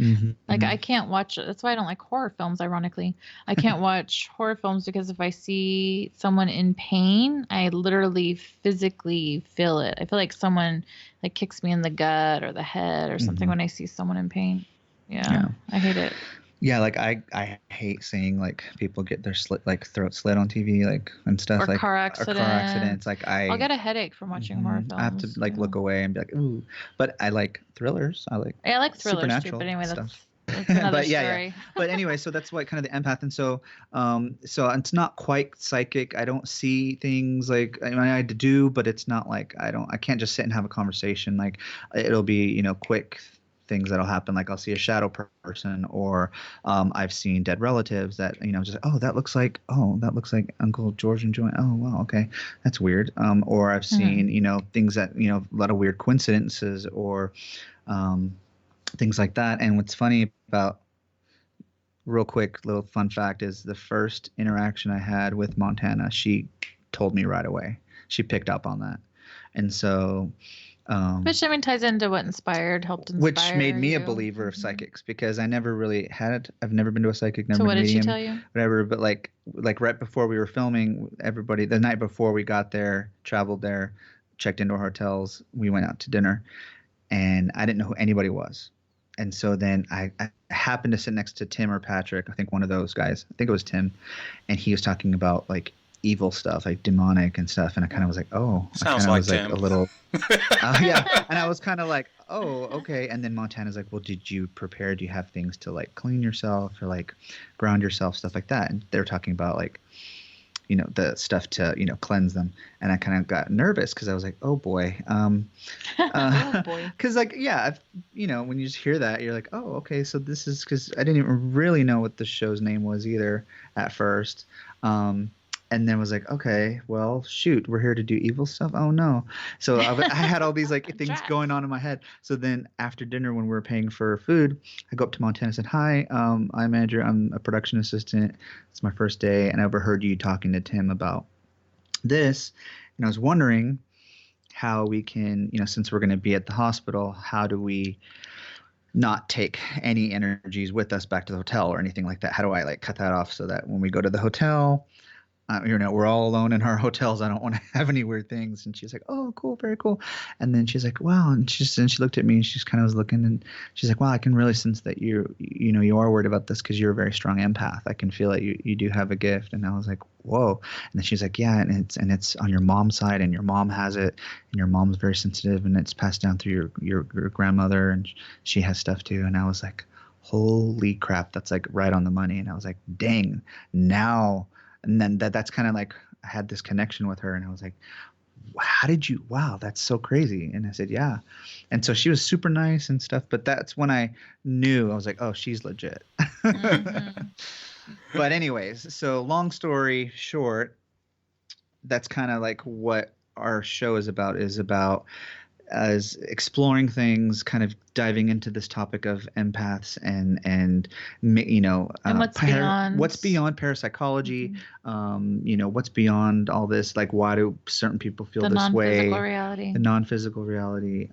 Like I can't watch. That's why I don't like horror films. Ironically, I can't watch horror films because if I see someone in pain, I literally physically feel it. I feel like someone like kicks me in the gut or the head or something when I see someone in pain. Yeah. I hate it. Yeah, like I hate seeing like people get their throat slit on TV, like and stuff, or like car accidents. Or car accidents. Like I'll get a headache from watching horror films. I have to like look away and be like, ooh. But I like thrillers. I like thrillers supernatural too. But anyway, stuff. That's another but story. But anyway, so that's what kind of the empath. And so so it's not quite psychic. I don't see things like I do, but it's not like I can't just sit and have a conversation. Like it'll be quick things that'll happen. Like I'll see a shadow person, or I've seen dead relatives that just that looks like Uncle George and Joanne. Oh wow, okay, that's weird. Or I've seen things that a lot of weird coincidences, or things like that. And what's funny about, real quick little fun fact, is the first interaction I had with Montana, she told me right away. She picked up on that. And so which ties into what helped inspire which made me you. a believer of psychics, because I never really I've never been to a psychic, never so been what a did medium, she tell you? Whatever. But like right before we were filming, everybody, the night before we got there, traveled there, checked into our hotels, we went out to dinner, and I didn't know who anybody was. And so then I happened to sit next to Tim or Patrick, I think one of those guys. I think it was Tim, and he was talking about like evil stuff, like demonic and stuff, and I kind of was like, oh, Sounds I like was Tim. like a little, yeah, and I was kind of like, oh, okay. And then Montana's like, well, did you prepare? Do you have things to like clean yourself or like ground yourself, stuff like that? And they're talking about like, the stuff to, cleanse them. And I kind of got nervous because I was like, oh boy. Oh boy. Because like, yeah, when you just hear that, you're like, oh, okay. So this is because I didn't even really know what the show's name was either at first. And then was like, okay, well, shoot, we're here to do evil stuff. Oh no. So I had all these like things going on in my head. So then after dinner, when we were paying for food, I go up to Montana and said, hi, I'm Andrew. I'm a production assistant. It's my first day. And I overheard you talking to Tim about this. And I was wondering how we can, since we're going to be at the hospital, how do we not take any energies with us back to the hotel or anything like that? How do I like cut that off so that when we go to the hotel, we're all alone in our hotels. I don't want to have any weird things. And she's like, oh, cool, very cool. And then she's like, wow. And she looked at me and she's kind of was looking and she's like, wow, I can really sense that you are worried about this because you're a very strong empath. I can feel that you do have a gift. And I was like, whoa. And then she's like, yeah, and it's on your mom's side and your mom has it and your mom's very sensitive and it's passed down through your grandmother and she has stuff too. And I was like, holy crap, that's like right on the money. And I was like, dang, now. And then that's kind of like I had this connection with her and I was like, wow, that's so crazy. And I said, yeah. And so she was super nice and stuff. But that's when I knew I was like, oh, she's legit. Mm-hmm. But anyways, so long story short, that's kind of like what our show is about as exploring things, kind of diving into this topic of empaths and what's beyond parapsychology, mm-hmm. What's beyond all this, like why do certain people feel this way, the non-physical reality,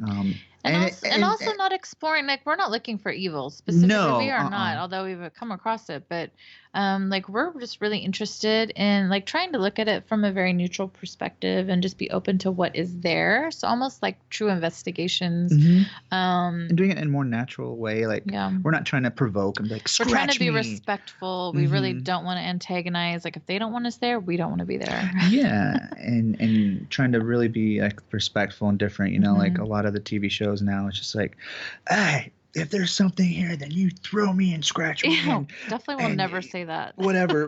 and also not exploring, like we're not looking for evil specifically. No, we are not, although we've come across it, but like we're just really interested in like trying to look at it from a very neutral perspective and just be open to what is there. So almost like true investigations. Mm-hmm. And doing it in a more natural way. Like we're not trying to provoke and be like, scratch me. We're trying to be respectful. We mm-hmm. really don't want to antagonize. Like if they don't want us there, we don't want to be there. Yeah. and trying to really be like respectful and different, mm-hmm. like a lot of the TV shows now, it's just like, hey, if there's something here, then you throw me and scratch me. Definitely will never say that. Whatever.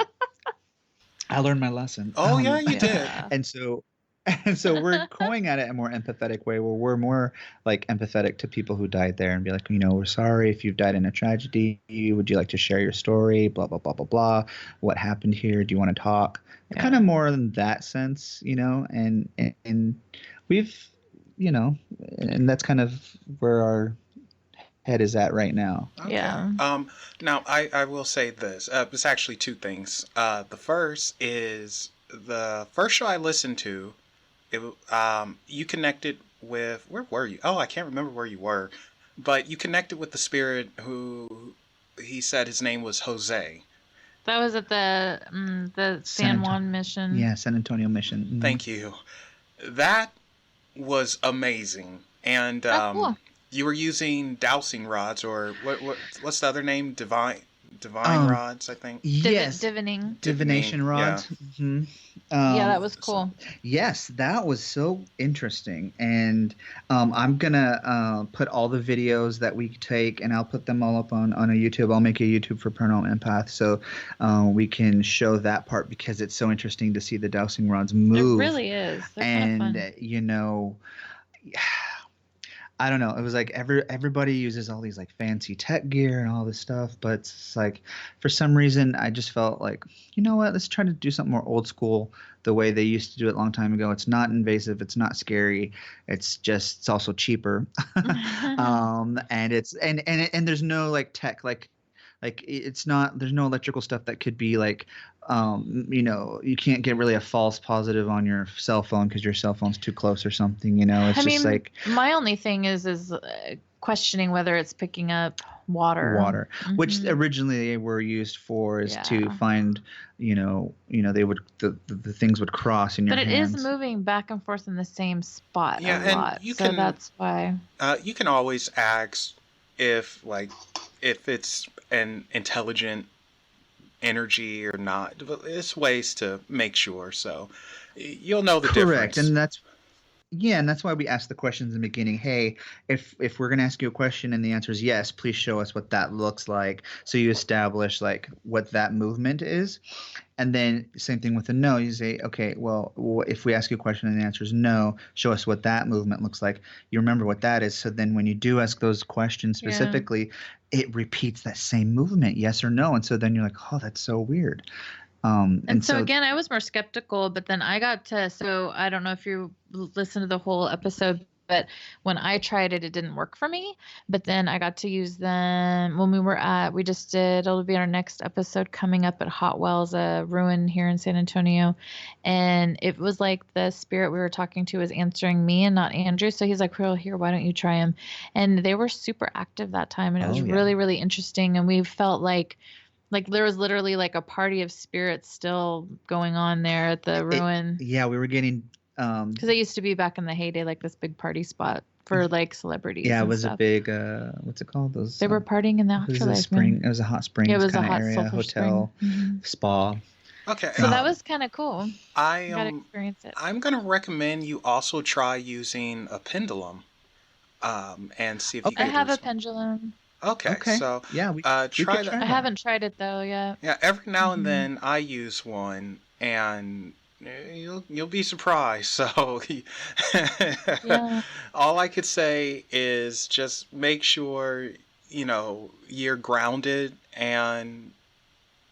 I learned my lesson. Oh, yeah, you did. And so we're going at it in a more empathetic way where we're more like empathetic to people who died there and be like, we're sorry if you've died in a tragedy. Would you like to share your story? Blah, blah, blah, blah, blah. What happened here? Do you want to talk? Yeah. Kind of more in that sense, and we've, and that's kind of where our head is at right now. Okay. Yeah. Now I will say this. It's actually two things. The first is the first show I listened to. You connected with, where were you? Oh, I can't remember where you were, but you connected with the spirit who he said his name was Jose. That was at the San Juan mission. Yeah, San Antonio mission. Mm-hmm. Thank you. That was amazing, and cool. You were using dowsing rods, or what's the other name? Divine rods, I think. Yes. Divination rods. Yeah. Mm-hmm. Yeah, that was cool. Yes, that was so interesting. And I'm going to put all the videos that we take, and I'll put them all up on a YouTube. I'll make a YouTube for Paranormal Empath so we can show that part because it's so interesting to see the dowsing rods move. It really is. They're and, kind of fun. I don't know. It was like everybody uses all these like fancy tech gear and all this stuff, but it's like for some reason I just felt like, you know what? Let's try to do something more old school, the way they used to do it a long time ago. It's not invasive. It's not scary. It's also cheaper. And there's no like tech like it's not. There's no electrical stuff that could be like. You can't get really a false positive on your cell phone because your cell phone's too close or something, it's like my only thing is questioning whether it's picking up water, mm-hmm. which originally they were used for is to find, they would, the things would cross in your hands. But it is moving back and forth in the same spot a lot. So that's why. You can always ask if it's an intelligent energy or not. But it's ways to make sure, so you'll know the Correct, difference. and that's why we ask the questions in the beginning. Hey, if we're going to ask you a question and the answer is yes, please show us what that looks like. So you establish like what that movement is. And then same thing with a no. You say, okay, well, if we ask you a question and the answer is no, show us what that movement looks like. You remember what that is. So then when you do ask those questions specifically, it repeats that same movement, yes or no. And so then you're like, oh, that's so weird. And so again, I was more skeptical, but then I got to, so I don't know if you listened to the whole episode, but when I tried it, it didn't work for me. But then I got to use them when it'll be our next episode coming up at Hot Wells, a ruin here in San Antonio. And it was like the spirit we were talking to was answering me and not Andrew. So he's like, well, here, why don't you try him? And they were super active that time. And it was really, really interesting. And we felt like there was literally like a party of spirits still going on there at the ruin. We were getting because it used to be back in the heyday like this big party spot for like celebrities. Yeah, it was stuff. A big what's it called? Those they were partying in the afterlife. It was a hot spring. It was a hot area, hotel, spa. Okay. So that was kind of cool. I got to experience it. I'm gonna recommend you also try using a pendulum, and see if you. I have a pendulum. Okay, so yeah, try that. I haven't tried it though yet. Yeah, every now and then I use one, and you'll be surprised. So, all I could say is just make sure you're grounded, and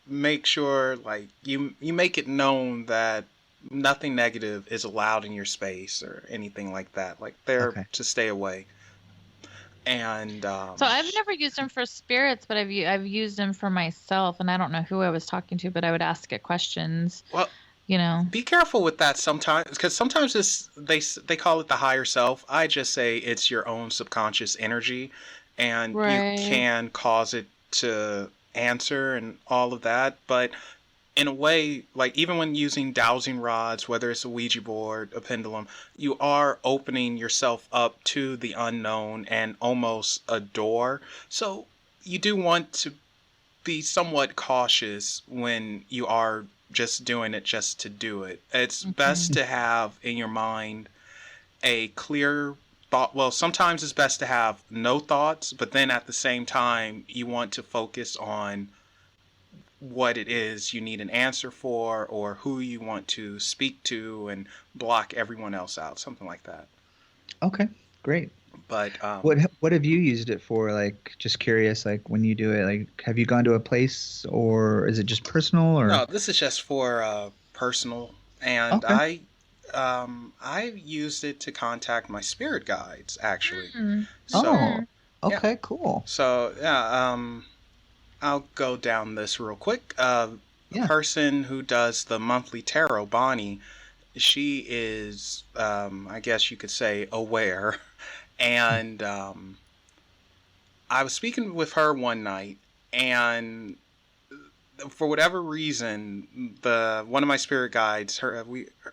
make sure like you make it known that nothing negative is allowed in your space or anything like that. Like they're to stay away. And so I've never used them for spirits, but I've used them for myself, and I don't know who I was talking to, but I would ask it questions. Well, be careful with that sometimes, because sometimes they call it the higher self. I just say it's your own subconscious energy, and you can cause it to answer and all of that. But in a way, like even when using dowsing rods, whether it's a Ouija board, a pendulum, you are opening yourself up to the unknown and almost a door. So you do want to be somewhat cautious when you are just doing it just to do it. It's best to have in your mind a clear thought. Well, sometimes it's best to have no thoughts, but then at the same time, you want to focus on what it is you need an answer for, or who you want to speak to, and block everyone else out, something like that. Okay, great. But what have you used it for? Like, just curious, like when you do it, like have you gone to a place, or is it just personal? Or no, this is just for personal, and I used it to contact my spirit guides actually. Okay, cool. So I'll go down this real quick. The person who does the monthly tarot, Bonnie, she is, I guess you could say, aware. And I was speaking with her one night, and for whatever reason, one of my spirit guides,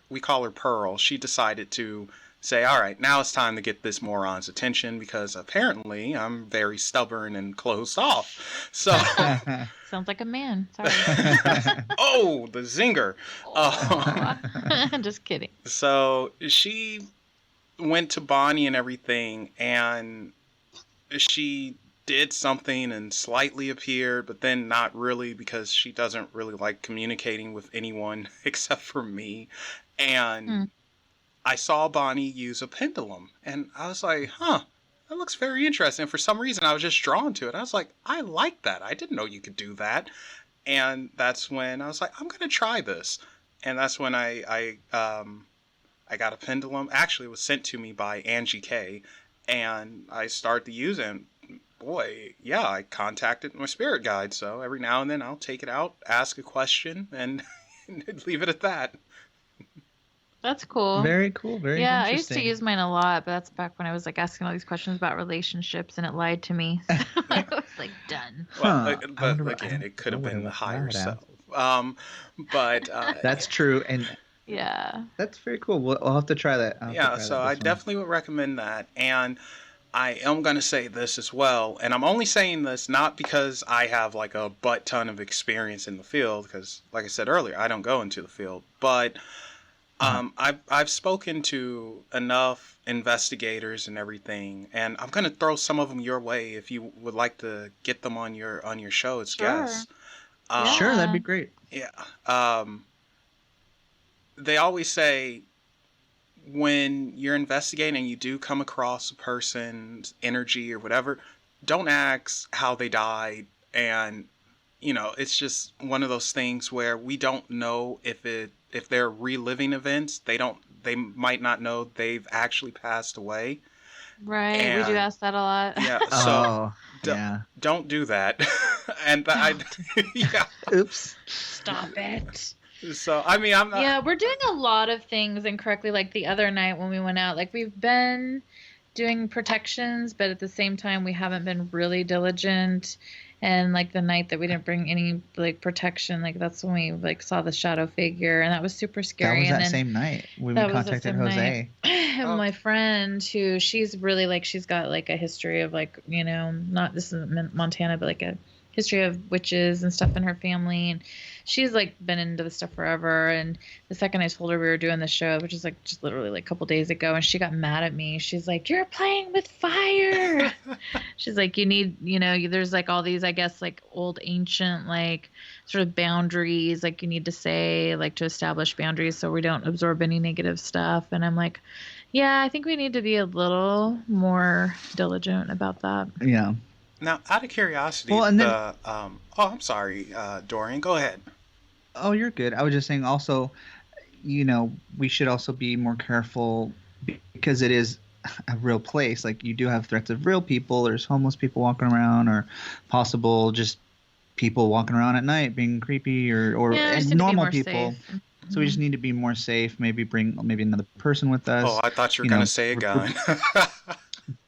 we call her Pearl, she decided to say, all right, now it's time to get this moron's attention, because apparently I'm very stubborn and closed off. So sounds like a man. Sorry. Oh, the zinger. Just kidding. So she went to Bonnie and everything, and she did something and slightly appeared, but then not really, because she doesn't really like communicating with anyone except for me. And I saw Bonnie use a pendulum, and I was like, that looks very interesting. And for some reason, I was just drawn to it. I was like, I like that. I didn't know you could do that. And that's when I was like, I'm going to try this. And that's when I got a pendulum. Actually, it was sent to me by Angie K. And I started to use it. And boy, yeah, I contacted my spirit guide. So every now and then I'll take it out, ask a question, and leave it at that. That's cool. Very cool. Very interesting. I used to use mine a lot, but that's back when I was like asking all these questions about relationships, and it lied to me. So I was like, done. Well, but again, it could have been the higher self. But that's true, and yeah, that's very cool. I'll have to try that. So I definitely would recommend that. And I am going to say this as well, and I'm only saying this not because I have like a butt ton of experience in the field, because like I said earlier, I don't go into the field, but I've spoken to enough investigators and everything, and I'm going to throw some of them your way if you would like to get them on your show as guests. Sure, that'd be great. Yeah. They always say, when you're investigating and you do come across a person's energy or whatever, don't ask how they died. And, it's just one of those things where we don't know if they're reliving events. They might not know they've actually passed away. Right. And, we do ask that a lot. Yeah. So don't do that. And yeah. Oops. Stop it. So, I mean, I'm not... Yeah, we're doing a lot of things incorrectly. Like the other night when we went out, like we've been doing protections, but at the same time, we haven't been really diligent. And like the night that we didn't bring any like protection, like that's when we like saw the shadow figure, and that was super scary. That was same night when we contacted Jose. And my friend, who she's really like, she's got like a history of like, not, this isn't Montana, but like a history of witches and stuff in her family, and she's like been into this stuff forever. And the second I told her we were doing the show, which is like just literally like a couple days ago, and she got mad at me. She's like, "You're playing with fire." She's like, "You need, there's like all these, I guess, like old ancient like sort of boundaries, like you need to say like to establish boundaries so we don't absorb any negative stuff." And I'm like, yeah, I think we need to be a little more diligent about that. Yeah. Now, out of curiosity, I'm sorry, Dorian, go ahead. Oh, you're good. I was just saying also, we should also be more careful because it is a real place. Like you do have threats of real people. There's homeless people walking around, or possible just people walking around at night being creepy, or and normal people. Safe. So we just need to be more safe. Maybe bring another person with us. Oh, I thought you were going to say a gun.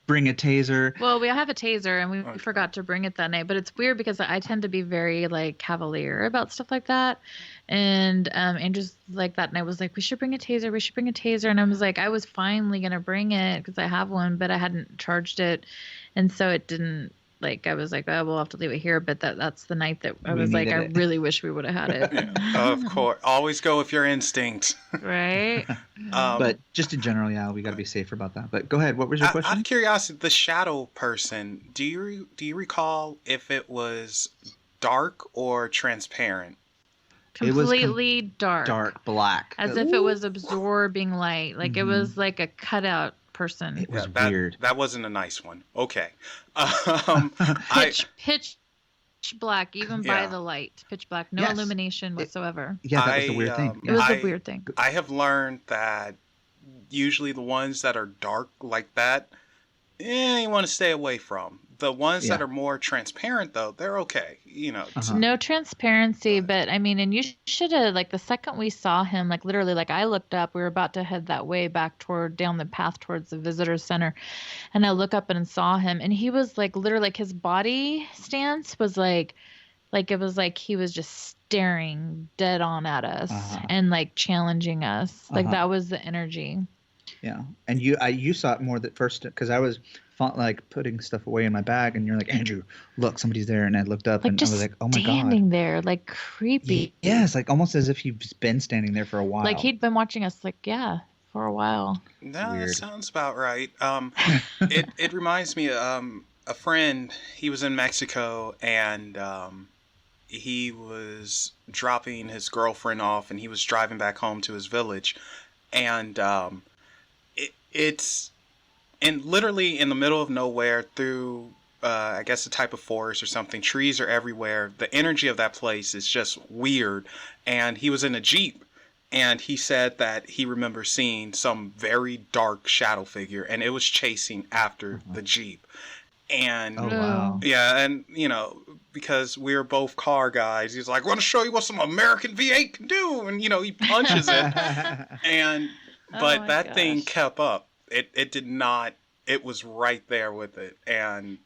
Bring a taser. Well, we have a taser, and we forgot to bring it that night. But it's weird because I tend to be very like cavalier about stuff like that. And just like that night was like, we should bring a taser. We should bring a taser. And I was like, I was finally gonna bring it because I have one, but I hadn't charged it, and so it didn't. Like I was like, oh, we'll have to leave it here. But that's the night that I was like, I really wish we would have had it. Yeah, of course, always go with your instinct. Right. But just in general, yeah, we got to be safer about that. But go ahead. What was your question? Out of curiosity, the shadow person. Do you recall if it was dark or transparent? Completely dark. Dark black. As if it was absorbing light. Like it was like a cutout person. It was weird. That wasn't a nice one. Okay. Pitch black, even by the light. Pitch black. No illumination whatsoever. That was the weird thing. It was a weird thing. I have learned that usually the ones that are dark like that, you want to stay away from. The ones that are more transparent, though, they're okay. No transparency, but I mean, and you should have, like, the second we saw him, like, literally, like, I looked up, we were about to head that way back down the path towards the visitor center, and I look up and saw him, and he was, like, literally, like, his body stance was, like, it was like he was just staring dead on at us and, like, challenging us. Like, that was the energy. Yeah, and you saw it more at first, because I was like putting stuff away in my bag, and you're like, Andrew, look, somebody's there, and I looked up, and I was like, oh my god, standing there, like creepy. Yes, like almost as if he's been standing there for a while. Like he'd been watching us, like for a while. No, that sounds about right. It reminds me of a friend. He was in Mexico, and he was dropping his girlfriend off, and he was driving back home to his village, and it's literally in the middle of nowhere through, I guess, a type of forest or something. Trees are everywhere. The energy of that place is just weird. And he was in a Jeep, and he said that he remembers seeing some very dark shadow figure, and it was chasing after the Jeep. And oh, wow. Yeah, and because we were both car guys, he's like, I want to show you what some American V8 can do, and he punches it. But that thing kept up. It did not. It was right there with it. And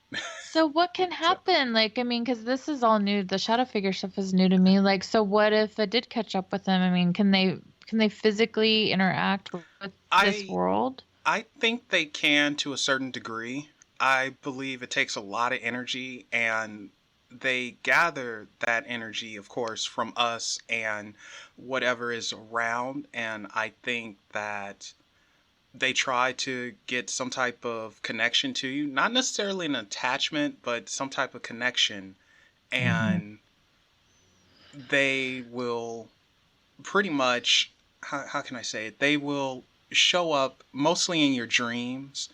so what can happen? Like, I mean, because this is all new. The shadow figure stuff is new to me. Like, so what if it did catch up with them? I mean, can they physically interact with this world? I think they can to a certain degree. I believe it takes a lot of energy, and they gather that energy, of course, from us and whatever is around. And I think that they try to get some type of connection to you, not necessarily an attachment, but some type of connection. Mm-hmm. And they will pretty much, how can I say it? They will show up mostly in your dreams,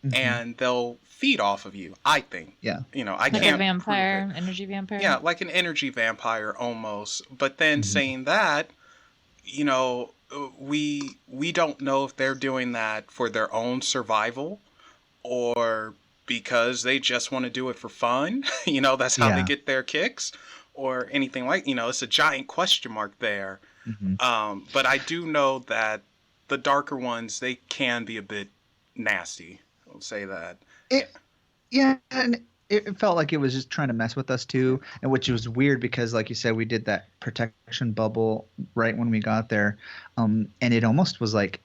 Mm-hmm. and they'll feed off of you, I think. Yeah. I Like a can't prove it. vampire, energy vampire. Yeah, like an energy vampire almost. But then Mm-hmm. saying that, we don't know if they're doing that for their own survival or because they just want to do it for fun. That's how they Yeah. get their kicks or anything like, it's a giant question mark there. Mm-hmm. But I do know that the darker ones, they can be a bit nasty. I'll say that. Yeah, and it felt like it was just trying to mess with us too, and which was weird because, like you said, we did that protection bubble right when we got there, and it almost was like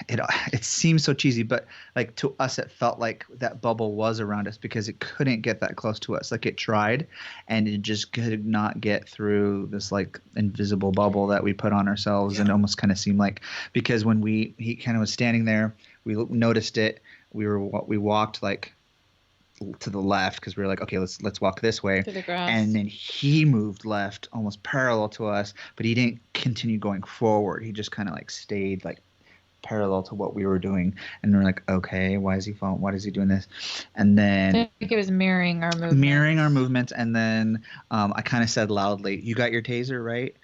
it seems so cheesy, but like to us, it felt like that bubble was around us because it couldn't get that close to us. Like it tried, and it just could not get through this like invisible bubble that we put on ourselves, and it almost kind of seemed like because when he kind of was standing there, we noticed it. We walked like to the left because we were like, okay, let's walk this way. Through the grass. And then he moved left, almost parallel to us, but he didn't continue going forward. He just kind of like stayed like parallel to what we were doing, and we're like, okay, why is he following? Why is he doing this? And then I think it was mirroring our movements. And then I kind of said loudly, "You got your taser, right?"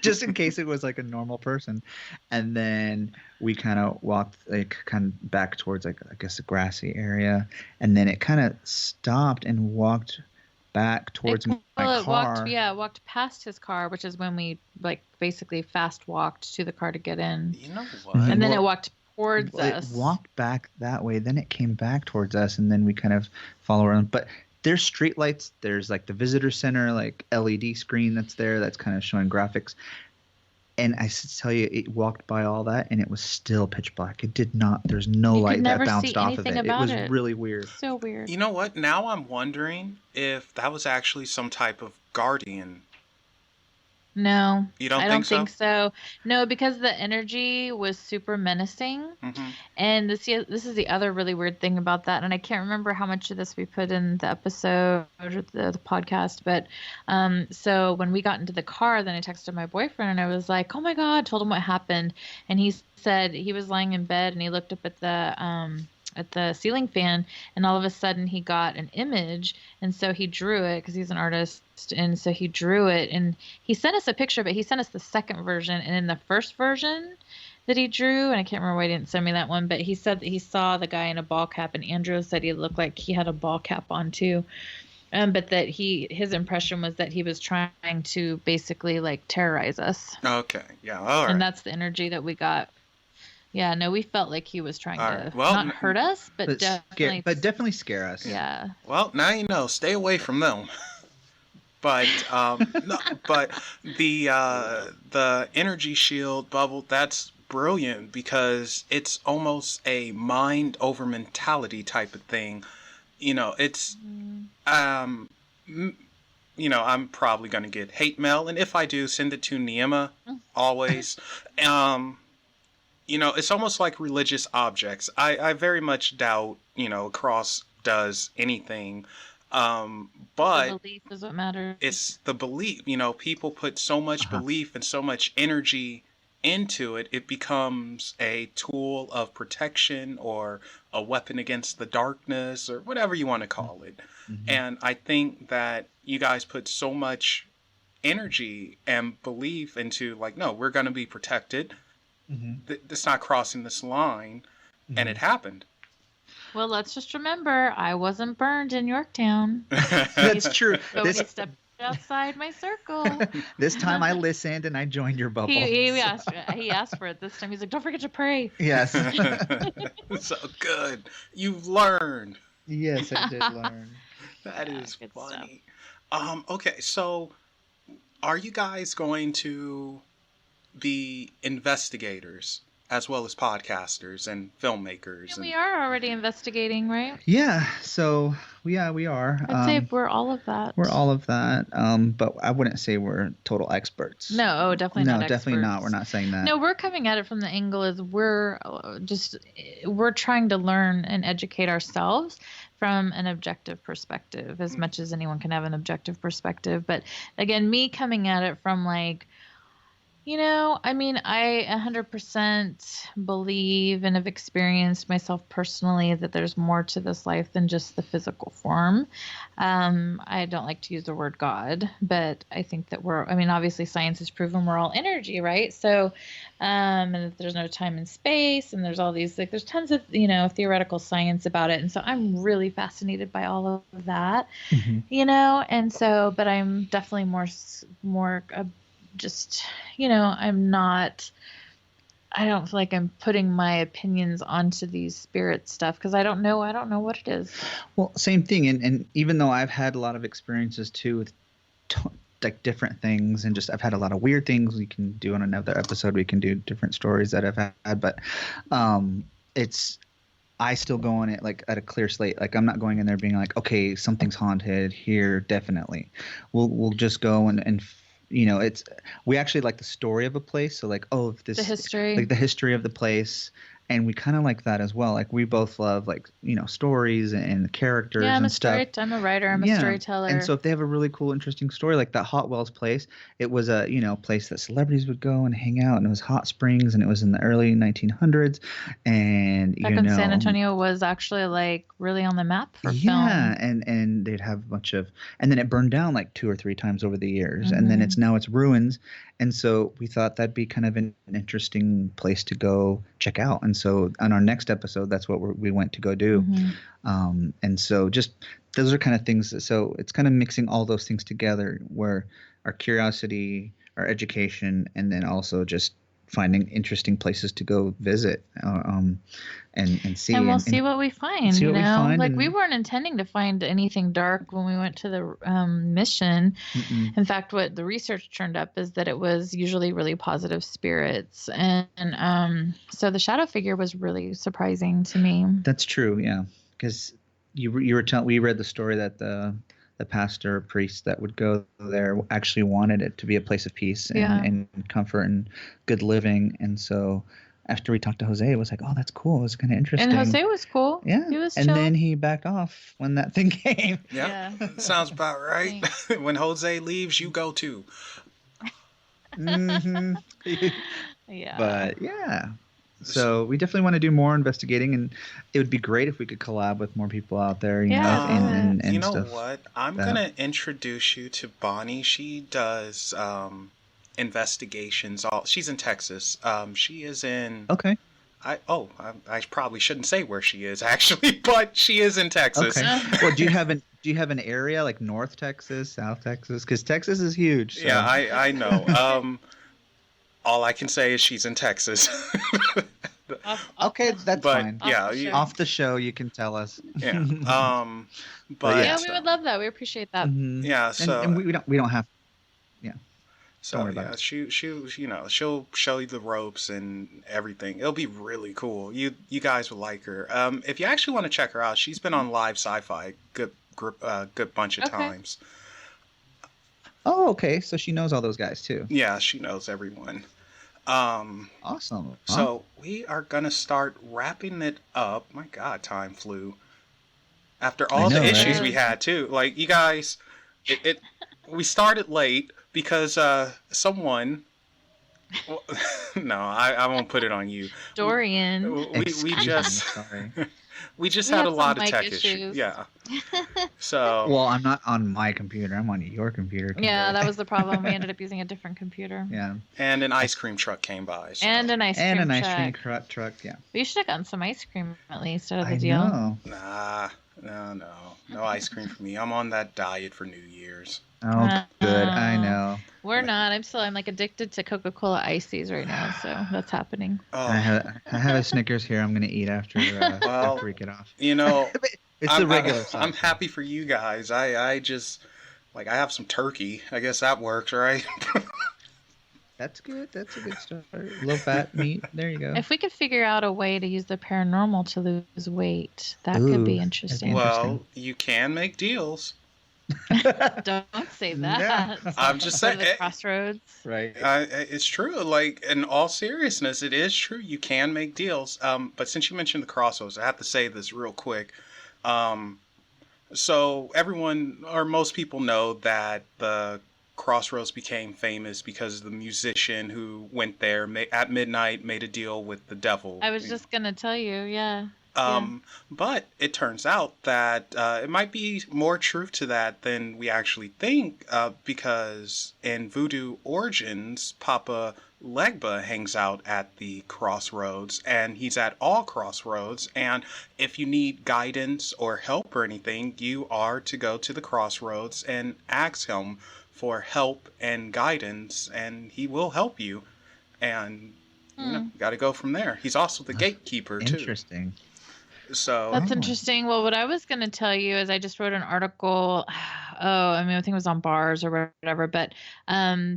Just in case it was like a normal person. And then we kind of walked like kind of back towards like I guess a grassy area, and then it kind of stopped and walked back towards my car. It walked past his car, which is when we like basically fast walked to the car to get in. You know what? And then it walked towards us. It walked back that way, then it came back towards us, and then we kind of follow around. But there's street lights. There's like the visitor center, like LED screen that's there that's kind of showing graphics. And I tell you, it walked by all that, and it was still pitch black. It did not. There's no light that bounced off of it. It was really weird. So weird. You know what? Now I'm wondering if that was actually some type of guardian. No, You don't I think don't so? think so. No, because the energy was super menacing. Mm-hmm. And this is the other really weird thing about that. And I can't remember how much of this we put in the episode or the podcast. But so when we got into the car, then I texted my boyfriend and I was like, oh my God, told him what happened. And he said he was lying in bed and he looked up at the ceiling fan, and all of a sudden he got an image, and so he drew it because he's an artist, and so he drew it, and he sent us a picture, but he sent us the second version, and in the first version that he drew, and I can't remember why he didn't send me that one, but he said that he saw the guy in a ball cap, and Andrew said he looked like he had a ball cap on too, but that his impression was that he was trying to basically like terrorize us. Okay. Yeah. All right. And that's the energy that we got. Yeah, no, we felt like he was trying to Well, not hurt us, but definitely scare us. Yeah. Well, now you know. Stay away from them. But no, but the energy shield bubble, that's brilliant because it's almost a mind over mentality type of thing. It's I'm probably gonna get hate mail, and if I do, send it to Niema always. It's almost like religious objects. I very much doubt, a cross does anything. But the belief is what matters. it's the belief. People put so much belief and so much energy into it. It becomes a tool of protection or a weapon against the darkness or whatever you want to call it. Mm-hmm. And I think that you guys put so much energy and belief into like, no, we're going to be protected. Mm-hmm. It's not crossing this line. Mm-hmm. And it happened. Well, let's just remember, I wasn't burned in Yorktown. That's true. But when he stepped outside my circle. This time I listened and I joined your bubble. He asked for it this time. He's like, don't forget to pray. Yes. So good. You've learned. Yes, I did learn. That is good funny. Okay, so are you guys going to be investigators as well as podcasters and filmmakers. We are already investigating, right? Yeah. So we are. I'd say we're all of that. We're all of that. But I wouldn't say we're total experts. No, definitely not. No, definitely not. We're not saying that. No, we're coming at it from the angle is we're trying to learn and educate ourselves from an objective perspective as much as anyone can have an objective perspective. But again, me coming at it from like, I mean, I 100% believe and have experienced myself personally that there's more to this life than just the physical form. I don't like to use the word God, but I think that obviously science has proven we're all energy, right? So, and that there's no time and space, and there's all these, like, there's tons of, theoretical science about it. And so I'm really fascinated by all of that, and so, but I'm definitely more just, I don't feel like I'm putting my opinions onto these spirit stuff because I don't know what it is. Well, same thing. And even though I've had a lot of experiences too with like different things, and just I've had a lot of weird things. We can do on another episode. We can do different stories that I've had, but I still go on it like at a clear slate. Like I'm not going in there being like, okay, something's haunted here. Definitely, we'll just go and we actually like the story of a place. So like, the history, like the history of the place. And we kind of like that as well. Like we both love like, stories and characters and stuff. I'm a writer. I'm a storyteller. And so if they have a really cool, interesting story, like that Hot Wells place, it was a, place that celebrities would go and hang out, and it was hot springs, and it was in the early 1900s. And, back when San Antonio was actually like really on the map for film. Yeah. And they'd have a bunch of, and then it burned down like 2 or 3 times over the years. And then it's ruins. And so we thought that'd be kind of an interesting place to go check out. And so on our next episode, that's what we went to go do. And so just those are kind of things. So it's kind of mixing all those things together, where our curiosity, our education, and then also just finding interesting places to go visit and see. And we'll see what we find. See what we find, like we weren't intending to find anything dark when we went to the mission. In fact, what the research turned up is that it was usually really positive spirits, and so the shadow figure was really surprising to me. That's true, yeah, because you were telling, we read the story that the pastor or priest that would go there actually wanted it to be a place of peace and comfort and good living. And so after we talked to Jose, it was like, oh, that's cool. It was kind of interesting. And Jose was cool. Yeah. He was and chill. Then he backed off when that thing came. Yeah. Sounds about right. When Jose leaves, you go too. Yeah. But yeah. So we definitely want to do more investigating, and it would be great if we could collab with more people out there, you know, and you know stuff. What? I'm gonna introduce you to Bonnie. She does investigations. She's in Texas. She is in. Okay. I probably shouldn't say where she is actually, but she is in Texas. Okay. Well, do you have an area like North Texas, South Texas? Because Texas is huge. So. Yeah, I know. All I can say is she's in Texas. Okay, that's fine. Yeah, off the show, you can tell us. Yeah. But yeah, we would love that. We appreciate that. Mm-hmm. Yeah. So and we don't have. Yeah. So yeah, she'll show you the ropes and everything. It'll be really cool. You guys will like her. If you actually want to check her out, she's been on Live Sci-Fi good bunch of times. Oh, okay. So she knows all those guys too. Yeah, she knows everyone. Awesome. So we are gonna start wrapping it up. My God, time flew. After all the issues we had too, like you guys, we started late because someone. Well, no, I won't put it on you. Dorian. We just. Sorry. We just had a lot of tech issues. Yeah. So. Well, I'm not on my computer. I'm on your computer. Yeah, that was the problem. We ended up using a different computer. Yeah. And an ice cream truck came by. So. And an ice cream truck. Yeah. We should have gotten some ice cream at least out of the I deal. Know. Nah, no ice cream for me. I'm on that diet for New Year's. Oh, good. I know. We're not. I'm like addicted to Coca-Cola ices right now, so that's happening. Oh. I have a Snickers here. I'm gonna eat after we get off. You know, it's the regular size. I'm happy for you guys. I just I have some turkey. I guess that works, right? That's good. That's a good start. Low fat meat. There you go. If we could figure out a way to use the paranormal to lose weight, that could Ooh, be that'd interesting. be Well, you can make deals. Don't say that. I'm just Go to saying. the crossroads. Right. It's true. Like, in all seriousness, it is true. You can make deals. But since you mentioned the crossroads, I have to say this real quick. So everyone, or most people know that the Crossroads became famous because the musician who went there at midnight made a deal with the devil. I was just going to tell you, yeah. But it turns out that it might be more truth to that than we actually think, because in Voodoo Origins, Papa Legba hangs out at the crossroads, and he's at all crossroads, and if you need guidance or help or anything, you are to go to the crossroads and ask him for help and guidance, and he will help you, and got to go from there. He's also the gatekeeper too. Interesting. So That's interesting. Well, what I was going to tell you is I just wrote an article. I think it was on bars or whatever, but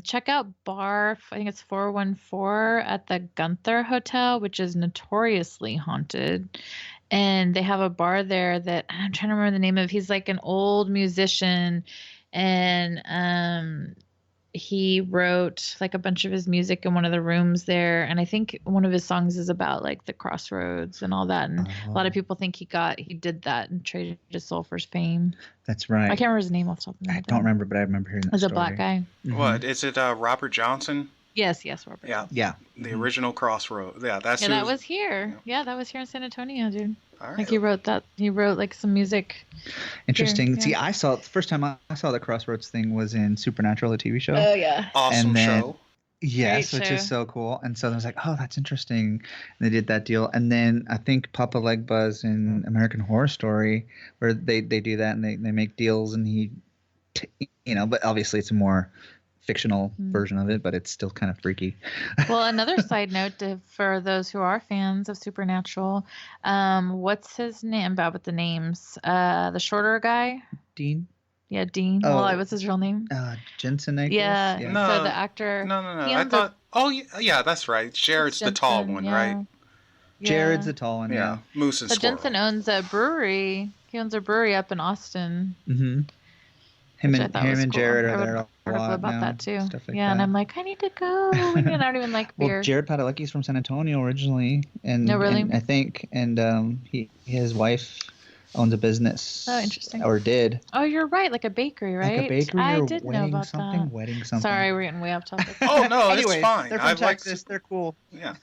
check out bar, I think it's 414 at the Gunther Hotel, which is notoriously haunted. And they have a bar there that I'm trying to remember the name of. He's like an old musician, and he wrote like a bunch of his music in one of the rooms there, and I think one of his songs is about like the crossroads and all that, and a lot of people think he did that and traded his soul for fame. That's right. I can't remember his name off the top of my head. I don't remember, but I remember hearing that As a story. black guy. Mm-hmm. What is it? Robert Johnson? Yes, Robert. Yeah. The original Crossroad. Yeah, that's who. That was here. Yeah, that was here in San Antonio, dude. All right. Like he wrote like some music. Interesting. Here, yeah. See, the first time I saw the Crossroads thing was in Supernatural, the TV show. Oh yeah. Awesome And then- show. Yes, Great which show. is so cool. And so I was like, oh, that's interesting. And they did that deal. And then I think Papa Legba's in American Horror Story, where they do that and they make deals, and he, but obviously it's a more fictional version of it, but it's still kind of freaky. Well, another side note for those who are fans of Supernatural, what's his name? I'm bad with the names. The shorter guy. Dean? Yeah, Dean. Oh. Well, what's his real name? Jensen, I guess? Yeah. No. So the actor. No. he I owns thought. Oh, yeah, that's right. Jared's the tall Jensen, one, yeah. right? Jared's the tall one, Yeah. Moose and So Squirrel. Jensen owns a brewery. He owns a brewery up in Austin. Mm-hmm. Him which I and thought was cool. Jared I are wrote there an a article lot about now, that too. stuff like yeah, and that. I'm like, I need to go. I don't even like beer. Well, Jared Padalecki's from San Antonio originally, and No, really? and I think, and his wife owns a business. Oh, interesting. Or did. Oh, you're right, like a bakery, right? Like a bakery I or did know wedding about something. that. Wedding something. Sorry, we're getting way off topic. Oh no, Anyways, it's fine. They're from I like. Texas. They're cool. Yeah.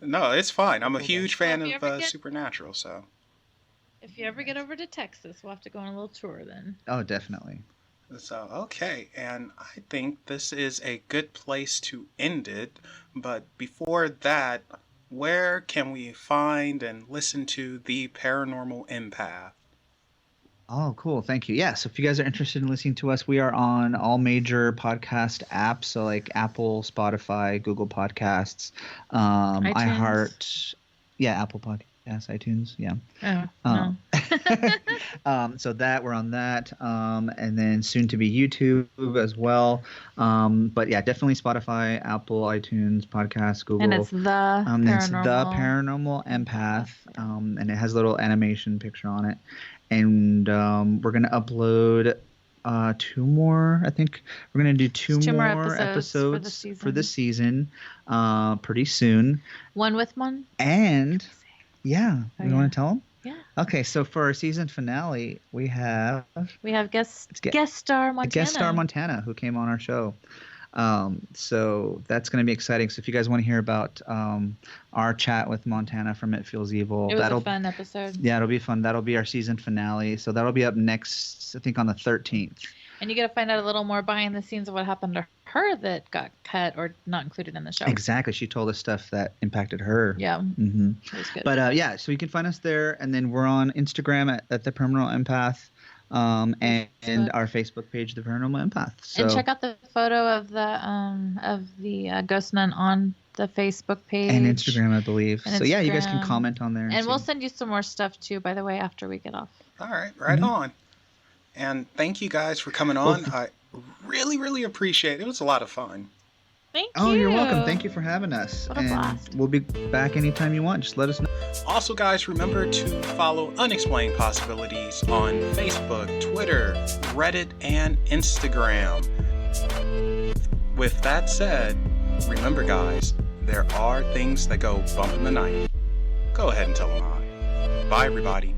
No, it's fine. I'm a huge fan Well, if you ever of get- Supernatural, so. If you ever get over to Texas, we'll have to go on a little tour then. Oh, definitely. So, okay, and I think this is a good place to end it. But before that, where can we find and listen to the Paranormal Empath? Oh, cool. Thank you. Yeah. So if you guys are interested in listening to us, we are on all major podcast apps. So like Apple, Spotify, Google Podcasts, iTunes. iHeart. Yeah, Apple Podcasts, iTunes. Yeah. Oh, no. So that we're on that, and then soon to be YouTube as well. But yeah, definitely Spotify, Apple, iTunes, Podcasts, Google. And it's the Paranormal Empath, and it has a little animation picture on it. And we're gonna upload 2 more. I think we're gonna do two more episodes for the season pretty soon. One with one. And yeah, you want to tell them? Yeah. Okay, so for our season finale, we have guest star Montana. guest star Montana who came on our show. So that's going to be exciting. So if you guys want to hear about our chat with Montana from It Feels Evil, It was a fun episode. Yeah, it'll be fun. That'll be our season finale. So that'll be up next, I think, on the 13th. And you get to find out a little more behind the scenes of what happened to her that got cut or not included in the show. Exactly. She told us stuff that impacted her. Yeah. Mm-hmm. It was good. But yeah, so you can find us there, and then we're on Instagram at the Paranormal Empath, and our Facebook page, the Paranormal Empath. So, and check out the photo of the ghost nun on the Facebook page and Instagram, I believe. And so yeah, you guys can Instagram. comment on there. And we'll send you some more stuff too, by the way, after we get off. All right, right on. And thank you guys for coming on. I really, really appreciate it. It was a lot of fun. Thank Oh, you. you're welcome. Thank you for having us. What a and blast. we'll be back anytime you want. Just let us know. Also, guys, remember to follow Unexplained Possibilities on Facebook, Twitter, Reddit, and Instagram. With that said, remember, guys, there are things that go bump in the night. Go ahead and tell them hi. Bye, everybody.